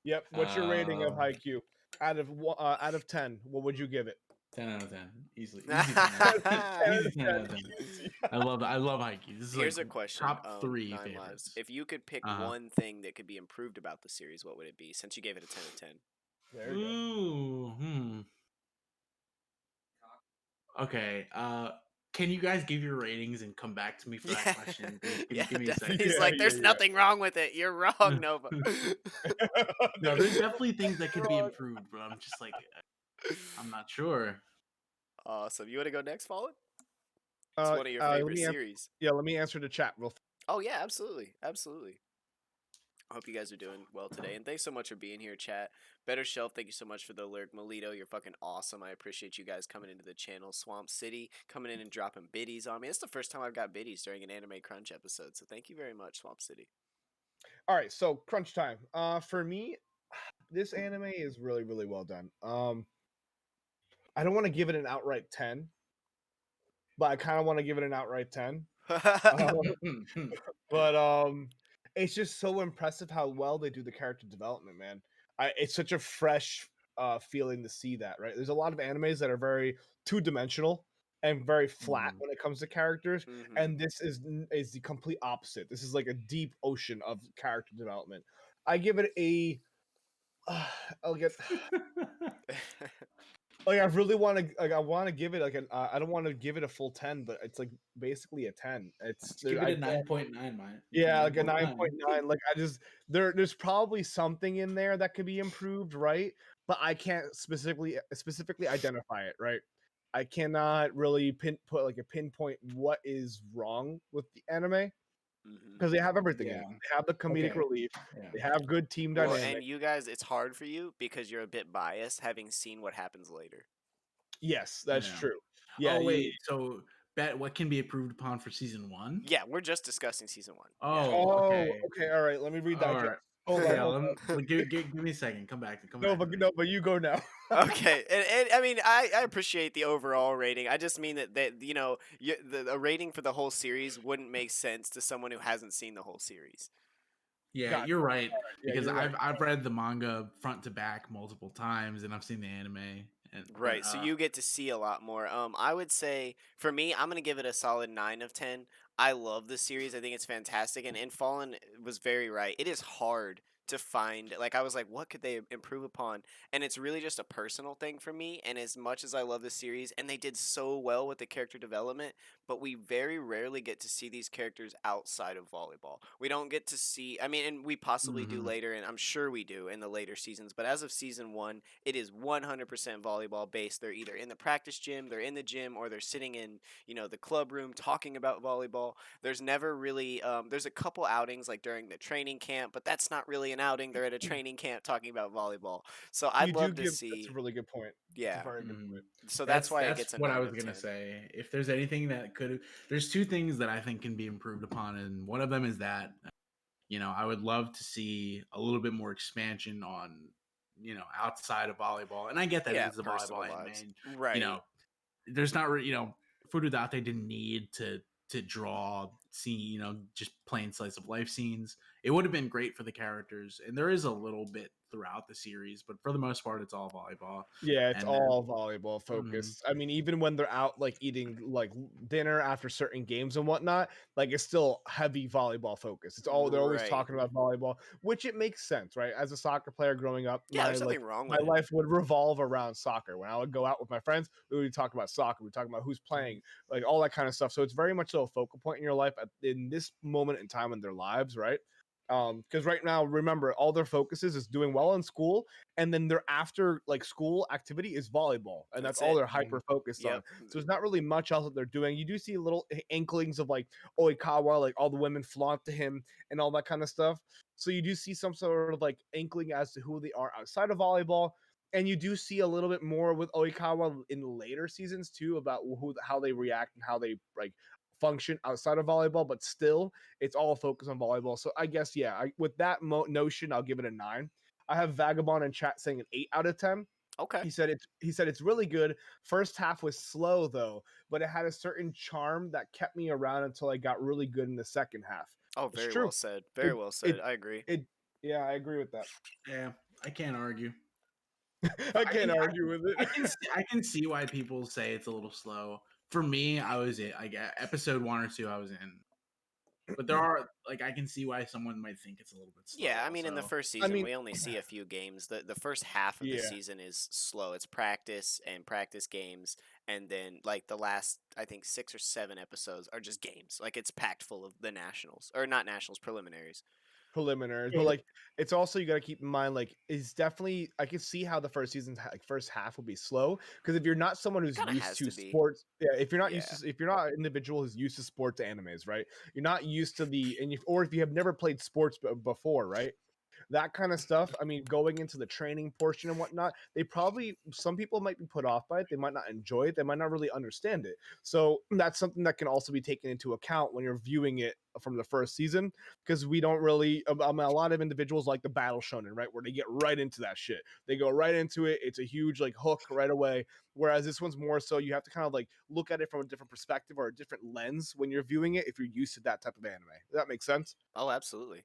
Yep. What's your rating of Haikyuu? Out of 10, what would you give it? 10 out of 10. Easily. Easy 10 out of 10. Easy 10 out of 10. Easy. I love Haikyuu. This is Here's like a question. top 3 Nine favorites. Lives. If you could pick Uh-huh. one thing that could be improved about the series, what would it be? Since you gave it a 10 of 10. There you go. Ooh, Okay. Can you guys give your ratings and come back to me for that question? Give me a second. He's Yeah, like, "There's yeah. nothing wrong with it. You're wrong, Nova." No, there's definitely things that could be improved, but I'm just like, I'm not sure. Awesome. You want to go next, Fallen? It's one of your let favorite me series. let me answer the chat real. Oh yeah, absolutely, absolutely. I hope you guys are doing well today, and thanks so much for being here, chat. Better Shelf, thank you so much for the alert. Molito, you're fucking awesome. I appreciate you guys coming into the channel. Swamp City, coming in and dropping biddies on me. It's the first time I've got biddies during an Anime Crunch episode, so thank you very much, Swamp City. All right, so crunch time. For me, this anime is really, really well done. I don't want to give it an outright 10, but I kind of want to give it an outright 10. But it's just so impressive how well they do the character development, man. It's such a fresh feeling to see that, right? There's a lot of animes that are very two-dimensional and very flat when it comes to characters, and this is the complete opposite. This is like a deep ocean of character development. I give it a I'll get like I really want to I want to give it like an I don't want to give it a full 10, but it's like basically a 10. It's Give it a 9.9, man. yeah, like a 9.9. Like I just there's probably something in there that could be improved, right? But I can't specifically identify it, right? I cannot really put like a pinpoint what is wrong with the anime because they have everything in it. Yeah. They have the comedic Okay. relief. Yeah. They have good team Well, dynamic. and you guys, it's hard for you because you're a bit biased, having seen what happens later. Yes, that's Yeah. true. Yeah. Oh wait, so bet what can be improved upon for season 1? Yeah, we're just discussing season 1. Yeah. Oh, okay. Okay. All right. Let me read that. All right. Hold Yeah, on. give me a second. Come back. No, but you go now. Okay, and I mean, I appreciate the overall rating. I just mean that you know, a rating for the whole series wouldn't make sense to someone who hasn't seen the whole series. Yeah, Gotcha. you're right. Yeah, Because you're right. I've read the manga front to back multiple times, and I've seen the anime. Right, so you get to see a lot more. I would say for me, I'm gonna give it a solid 9 of 10. I love the series. I think it's fantastic, and Fallen was very right. It is hard to find, like, I was like, what could they improve upon? And it's really just a personal thing for me. And as much as I love this series, and they did so well with the character development, but we very rarely get to see these characters outside of volleyball. We don't get to see, I mean, and we possibly do Mhm. later, and I'm sure we do in the later seasons, but as of season 1, it is 100% volleyball based. They're either in the practice gym, they're in the gym, or they're sitting in, the club room talking about volleyball. There's never really, there's a couple outings like during the training camp, but that's not really an outing. They're at a training camp talking about volleyball. So You I'd do love to give that's a see, really good point. It's a yeah. very good Mhm. point. So that's That's why it that's gets a what I 9 was of gonna 10. say. If there's anything that could, there's two things that I think can be improved upon, and one of them is that I would love to see a little bit more expansion on outside of volleyball. And I get that it Yeah, is a personal volleyball anime, lives. and you Right. know there's not Furudate didn't need to draw scene, just plain slice of life scenes. It would have been great for the characters, and there is a little bit throughout the series, but for the most part, it's all volleyball. Yeah, it's And then, all volleyball mhm, focused. I mean, even when they're out like eating like dinner after certain games and whatnot, like it's still heavy volleyball focus. It's all they're always Right. talking about volleyball, which it makes sense, right? As a soccer player growing up, Yeah, there's nothing wrong my with it. life would revolve around soccer. When I would go out with my friends, we would talk about soccer. We talk about who's playing, like all that kind of stuff. So it's very much so a focal point in your life in this moment in time in their lives, right? Because right now, remember, all their focuses is doing well in school, and then their after like school activity is volleyball, and that's That's all it. they're hyper focused on. Yep. So there's not really much else that they're doing. You do see little inklings of like Oikawa, like all the women flaunt to him and all that kind of stuff. So you do see some sort of like inkling as to who they are outside of volleyball. And you do see a little bit more with Oikawa in later seasons too about how they react and how they like function outside of volleyball, but still it's all focused on volleyball. So I guess with that notion, I'll give it a 9. I have Vagabond in chat saying an 8 out of 10. Okay. He said it's really good. First half was slow though, but it had a certain charm that kept me around until I got really good in the second half. Oh, It's very well true. said. Very It well it said. I agree. it yeah, I agree with that. yeah, I can't argue. I I can't can argue with it. I can see why people say it's a little slow. For me, I get episode 1 or 2 I was in. But there are, like, I can see why someone might think it's a little bit slow Yeah, I mean, in the also. first I season, mean, we only see a few games. The first half of the yeah. season is slow. It's practice and practice games, and then like the last, I think 6 or 7 episodes are just games. Like it's packed full of the nationals or not nationals preliminaries. Preliminaries, but Yeah. like it's also you got to keep in mind like it's definitely I can see how the first season's like first half will be slow because if you're not someone who's Kind of used has to to be. sports, yeah, Yeah. if you're not an individual who's used to sports animes, right? You're not used to or if you have never played sports before, right? That kind of stuff. I mean, going into the training portion and whatnot, some people might be put off by it. They might not enjoy it. They might not really understand it. So that's something that can also be taken into account when you're viewing it from the first season because we don't really. I mean, a lot of individuals like the battle shonen, right, where they get right into that shit. They go right into it. It's a huge like hook right away. Whereas this one's more so you have to kind of like look at it from a different perspective or a different lens when you're viewing it if you're used to that type of anime. Does that make sense? Oh, absolutely.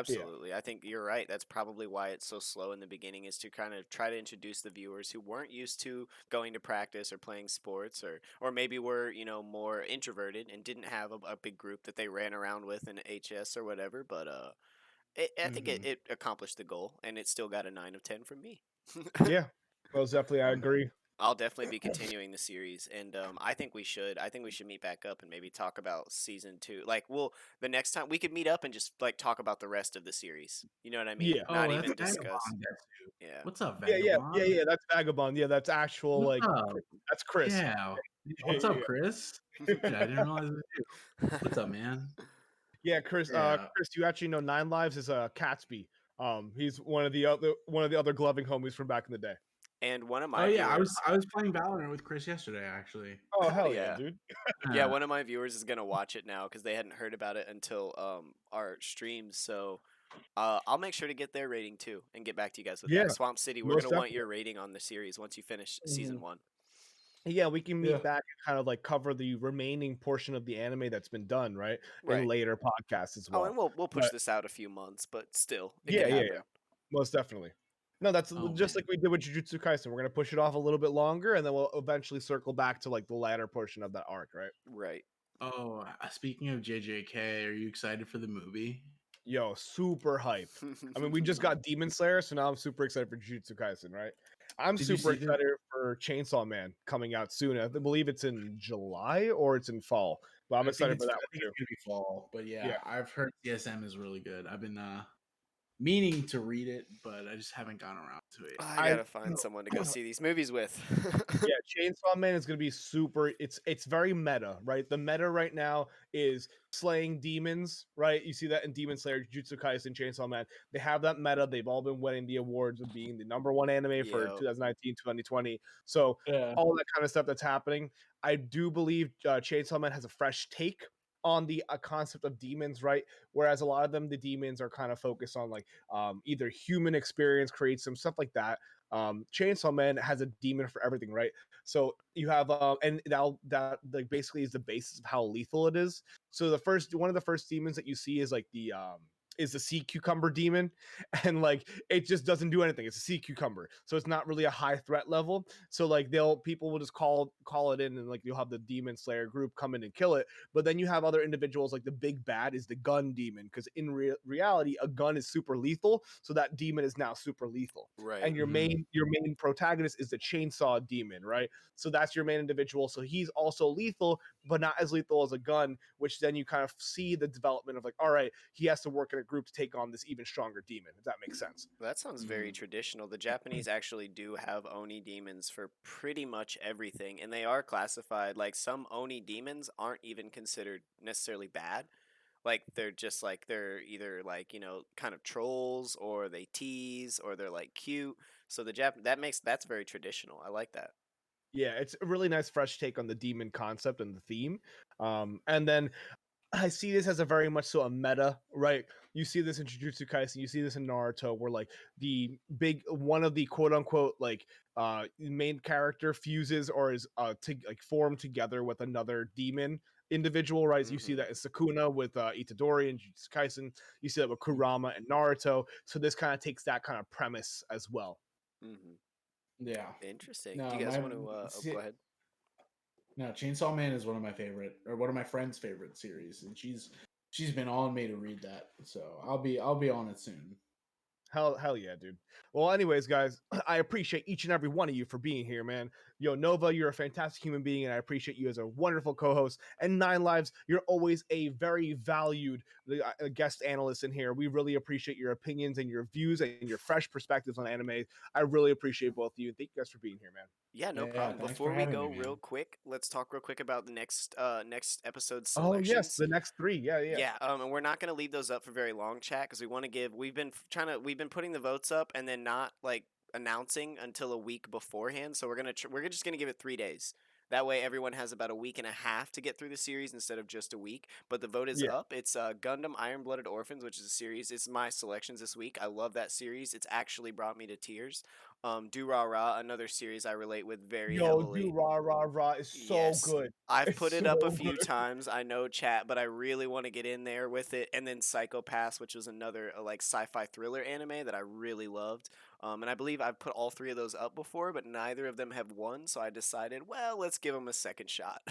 Yeah. Absolutely. I think you're right. That's probably why it's so slow in the beginning is to kind of try to introduce the viewers who weren't used to going to practice or playing sports or maybe were, more introverted and didn't have a big group that they ran around with in HS or whatever, but I think it, Hmm. it accomplished the goal and it still got a 9 of 10 from me. Yeah. Most definitely, I agree. I'll definitely be continuing the series, and I think we should. I think we should meet back up and maybe talk about season 2. Like, the next time we could meet up and just like talk about the rest of the series. You know what I mean? Yeah. Not Oh, that's even discuss. Vagabond. Yeah. What's up, Yeah. Vagabond? That's Vagabond. Yeah, that's actual What's like up? that's Chris. Yeah. Yeah, What's up, Chris? Yeah, I didn't realize it was you. What's up, man? yeah, Chris. Yeah. Chris, you actually know Nine Lives is Catsby. He's one of the other gloving homies from back in the day. And one of Oh my yeah, viewers. I was playing Valorant with Chris yesterday, actually. Oh Hell hell yeah, yeah. dude. Yeah, one of my viewers is gonna watch it now because they hadn't heard about it until our streams. So I'll make sure to get their rating too and get back to you guys with Yeah, that. Swamp City, we're most gonna want definitely. your rating on the series once you finish season Mhm. 1. Yeah, we can Yeah. meet back and kind of like cover the remaining portion of the anime that's been done, right? In Right. later podcasts as Oh, and well. we'll push But this out a few months, but still, it could yeah. happen. Most definitely. No, that's Oh just man. like we did with Jujutsu Kaisen. We're gonna push it off a little bit longer, and then we'll eventually circle back to like the latter portion of that arc, right? Right. Oh, speaking of JJK, are you excited for the movie? Yo, super hyped. I mean, we just got Demon Slayer, so now I'm super excited for Jujutsu Kaisen, right? I'm Did you super see the? excited for Chainsaw Man coming out soon. I believe it's in July or it's in fall, but I'm excited for that I one think too. it's gonna be fall, but Yeah. yeah, I've heard CSM is really good. I've been meaning to read it, but I just haven't gotten around to it. I I gotta find someone to go see these movies with. yeah, Chainsaw Man is gonna be super. It's very meta, right? The meta right now is slaying demons, right? You see that in Demon Slayer, Jujutsu Kaisen, Chainsaw Man. They have that meta. They've all been winning the awards of being the number one anime for Yep. 2019, 2020. So Yeah. all that kind of stuff that's happening. I do believe Chainsaw Man has a fresh take on the concept of demons, right? Whereas a lot of them, the demons are kind of focused on like either human experience, create some stuff like that. Chainsaw Man has a demon for everything, right? So you have and that like basically is the basis of how lethal it is. So the first one of the first demons that you see is like the sea cucumber demon, and like it just doesn't do anything. It's a sea cucumber, so it's not really a high threat level. So like people will just call it in, and like you'll have the demon slayer group come in and kill it. But then you have other individuals like the big bad is the gun demon, because in reality a gun is super lethal, so that demon is now super lethal. Right. And your main protagonist is the chainsaw demon, right? So that's your main individual. So he's also lethal, but not as lethal as a gun, which then you kind of see the development of like, all right, he has to work in a group to take on this even stronger demon, if that makes sense. That sounds very traditional. The Japanese actually do have Oni demons for pretty much everything, and they are classified like some Oni demons aren't even considered necessarily bad. Like they're just like they're either like, kind of trolls or they tease or they're like cute. So that's very traditional. I like that. Yeah, it's a really nice fresh take on the demon concept and the theme. And then I see this as a very much so a meta, right? You see this in Jujutsu Kaisen, you see this in Naruto, where like the big one of the quote unquote like main character fuses or is like formed together with another demon individual, right? You see Mhm. that in Sukuna with Itadori and Jujutsu Kaisen. You see that with Kurama and Naruto. So this kind of takes that kind of premise as well. Mhm. Yeah. Interesting. Do No, you guys my want to go ahead? no, Chainsaw Man is one of my favorite, or one of my friend's favorite series, and she's been on me to read that, so I'll be on it soon. Hell yeah, dude. Well, anyways, guys, I appreciate each and every one of you for being here, man. Yo, Nova, you're a fantastic human being, and I appreciate you as a wonderful co-host. And Nine Lives, you're always a very valued guest analyst in here. We really appreciate your opinions and your views and your fresh perspectives on anime. I really appreciate both of you. Thank you guys for being here, man. Yeah, no Yeah, problem. thanks for Before we having me, go man. real quick, let's talk real quick about the next episode Oh yes, selections. the next three. Yeah, yeah. Yeah, and we're not going to leave those up for very long, chat, because we want to give. We've been putting the votes up and then not like announcing until a week beforehand. So we're just gonna give it 3 days. That way, everyone has about a week and a half to get through the series instead of just a week. But the vote is Yeah. up. It's Gundam Iron Blooded Orphans, which is a series. It's my selections this week. I love that series. It's actually brought me to tears. Do Ra Ra, another series I relate with very Yo, do heavily. rah rah rah is so Yes. good. I've It's put it so up a good. few times. I know, chat, but I really want to get in there with it. And then Psychopaths, which was another like sci-fi thriller anime that I really loved. And I believe I've put all three of those up before, but neither of them have won. So I decided, well, let's give them a second shot.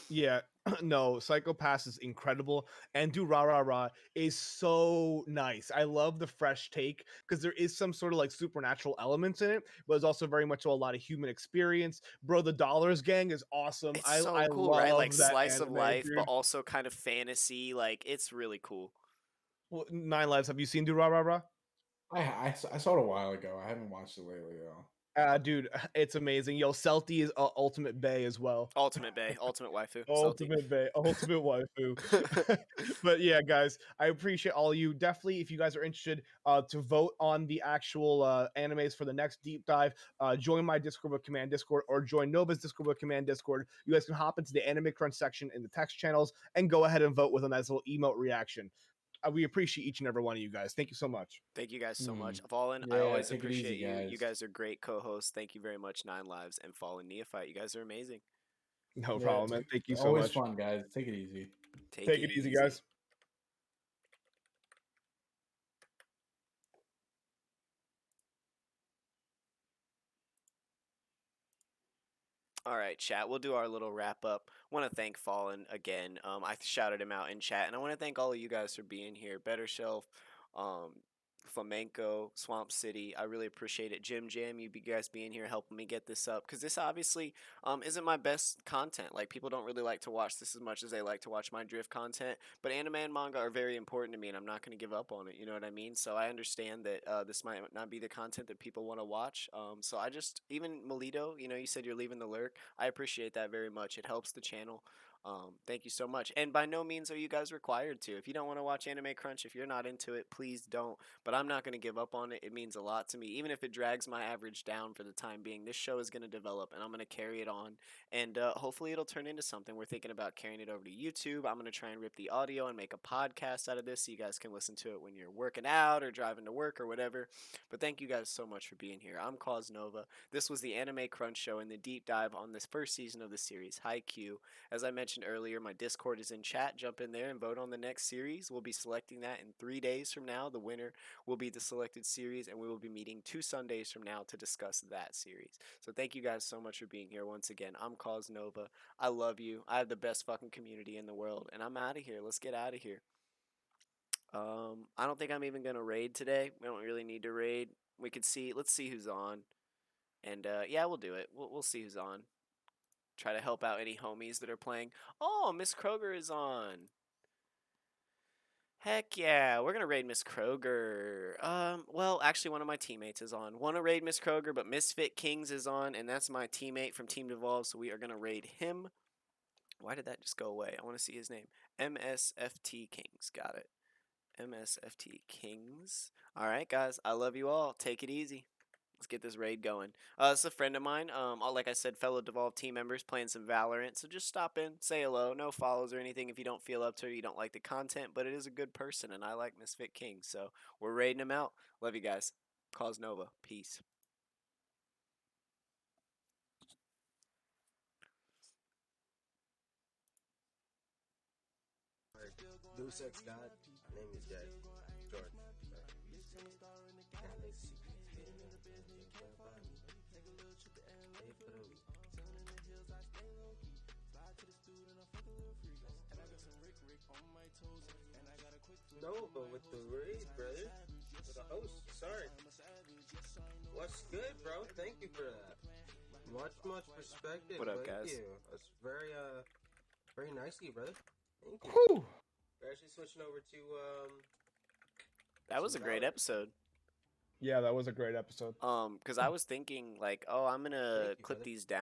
Yeah, no, Psycho Pass is incredible, and Do Ra Ra Ra is so nice. I love the fresh take because there is some sort of like supernatural elements in it, but it's also very much a lot of human experience. Bro, the Dollars Gang is awesome. It's I so cool, right? Like love that slice of anime, life, but dude. also kind of fantasy. Like it's really cool. Well, Nine Lives, have you seen Do Ra Ra Ra? I saw it a while ago. I haven't watched it lately though. Dude, it's amazing. Yo, Celti is Ultimate Bay as well. Ultimate Bay, Ultimate Waifu, Salty. Ultimate Bay, Ultimate Waifu. But yeah, guys, I appreciate all you. Definitely, if you guys are interested to vote on the actual animes for the next deep dive, join my Discord with Command Discord or join Nova's Discord with Command Discord. You guys can hop into the Anime Crunch section in the text channels and go ahead and vote with a nice little emote reaction. We appreciate each and every one of you guys. Thank you so much. Thank you guys so Mm. much. Fallen, I Yeah, always take it easy, appreciate you. You guys. guys are great co-hosts. Thank you very much, Nine Lives and Fallen Neophyte. You guys are amazing. No Yeah, problem, man. Thank you so always much. fun, guys. Take it easy. Take Take it it easy, easy. guys. All right, chat. We'll do our little wrap up. Want to thank Fallen again. I shouted him out in chat, and I want to thank all of you guys for being here. Better Shelf, um, Flamenco, Swamp City. I really appreciate it. Jim Jam, you guys being here helping me get this up because this obviously isn't my best content. Like people don't really like to watch this as much as they like to watch my drift content. But anime and manga are very important to me, and I'm not going to give up on it. You know what I mean? So I understand that this might not be the content that people want to watch. So I just even Melito, you said you're leaving the lurk. I appreciate that very much. It helps the channel. Thank you so much. And by no means are you guys required to. If you don't want to watch Anime Crunch, if you're not into it, please don't. But I'm not going to give up on it. It means a lot to me. Even if it drags my average down for the time being, this show is going to develop and I'm going to carry it on. And hopefully it'll turn into something. We're thinking about carrying it over to YouTube. I'm going to try and rip the audio and make a podcast out of this so you guys can listen to it when you're working out or driving to work or whatever. But thank you guys so much for being here. I'm Cause Nova. This was the Anime Crunch Show and the deep dive on this first season of the series, Haikyuu. As I mentioned earlier, my Discord is in chat. Jump in there and vote on the next series. We'll be selecting that in 3 days from now. The winner will be the selected series, and we will be meeting 2 Sundays from now to discuss that series. So thank you guys so much for being here once again. I'm Cause Nova. I love you. I have the best fucking community in the world, and I'm out of here. Let's get out of here. I don't think I'm even gonna raid today. We don't really need to raid. We could see. Let's see who's on, and yeah, we'll do it. We'll see who's on. Try to help out any homies that are playing. Oh, Miss Kroger is on. Heck yeah, we're gonna raid Miss Kroger. Well, actually, one of my teammates is on. Want to raid Miss Kroger, but Misfit Kings is on, and that's my teammate from Team Devolve, so we are gonna raid him. Why did that just go away? I want to see his name. MSFT Kings. Got it. MSFT Kings. All right, guys. I love you all. Take it easy. Let's get this raid going. This is a friend of mine. Like I said, fellow Devolve team members playing some Valorant. So just stop in, say hello. No follows or anything if you don't feel up to it, you don't like the content, but it is a good person, and I like Misfit King. So we're raiding him out. Love you guys. Cause Nova. Peace. Deus Ex God, name is Jack Jordan. No, but with the raid, brother. With the host, sorry. What's good, bro? Thank you for that. Much perspective. What up, Thank guys? you. That's very nice of you, brother. Thank you. Whew. We're actually switching over to That was a great episode. Yeah, that was a great episode. Because I was thinking like, oh, I'm gonna Thank you, clip brother. these down.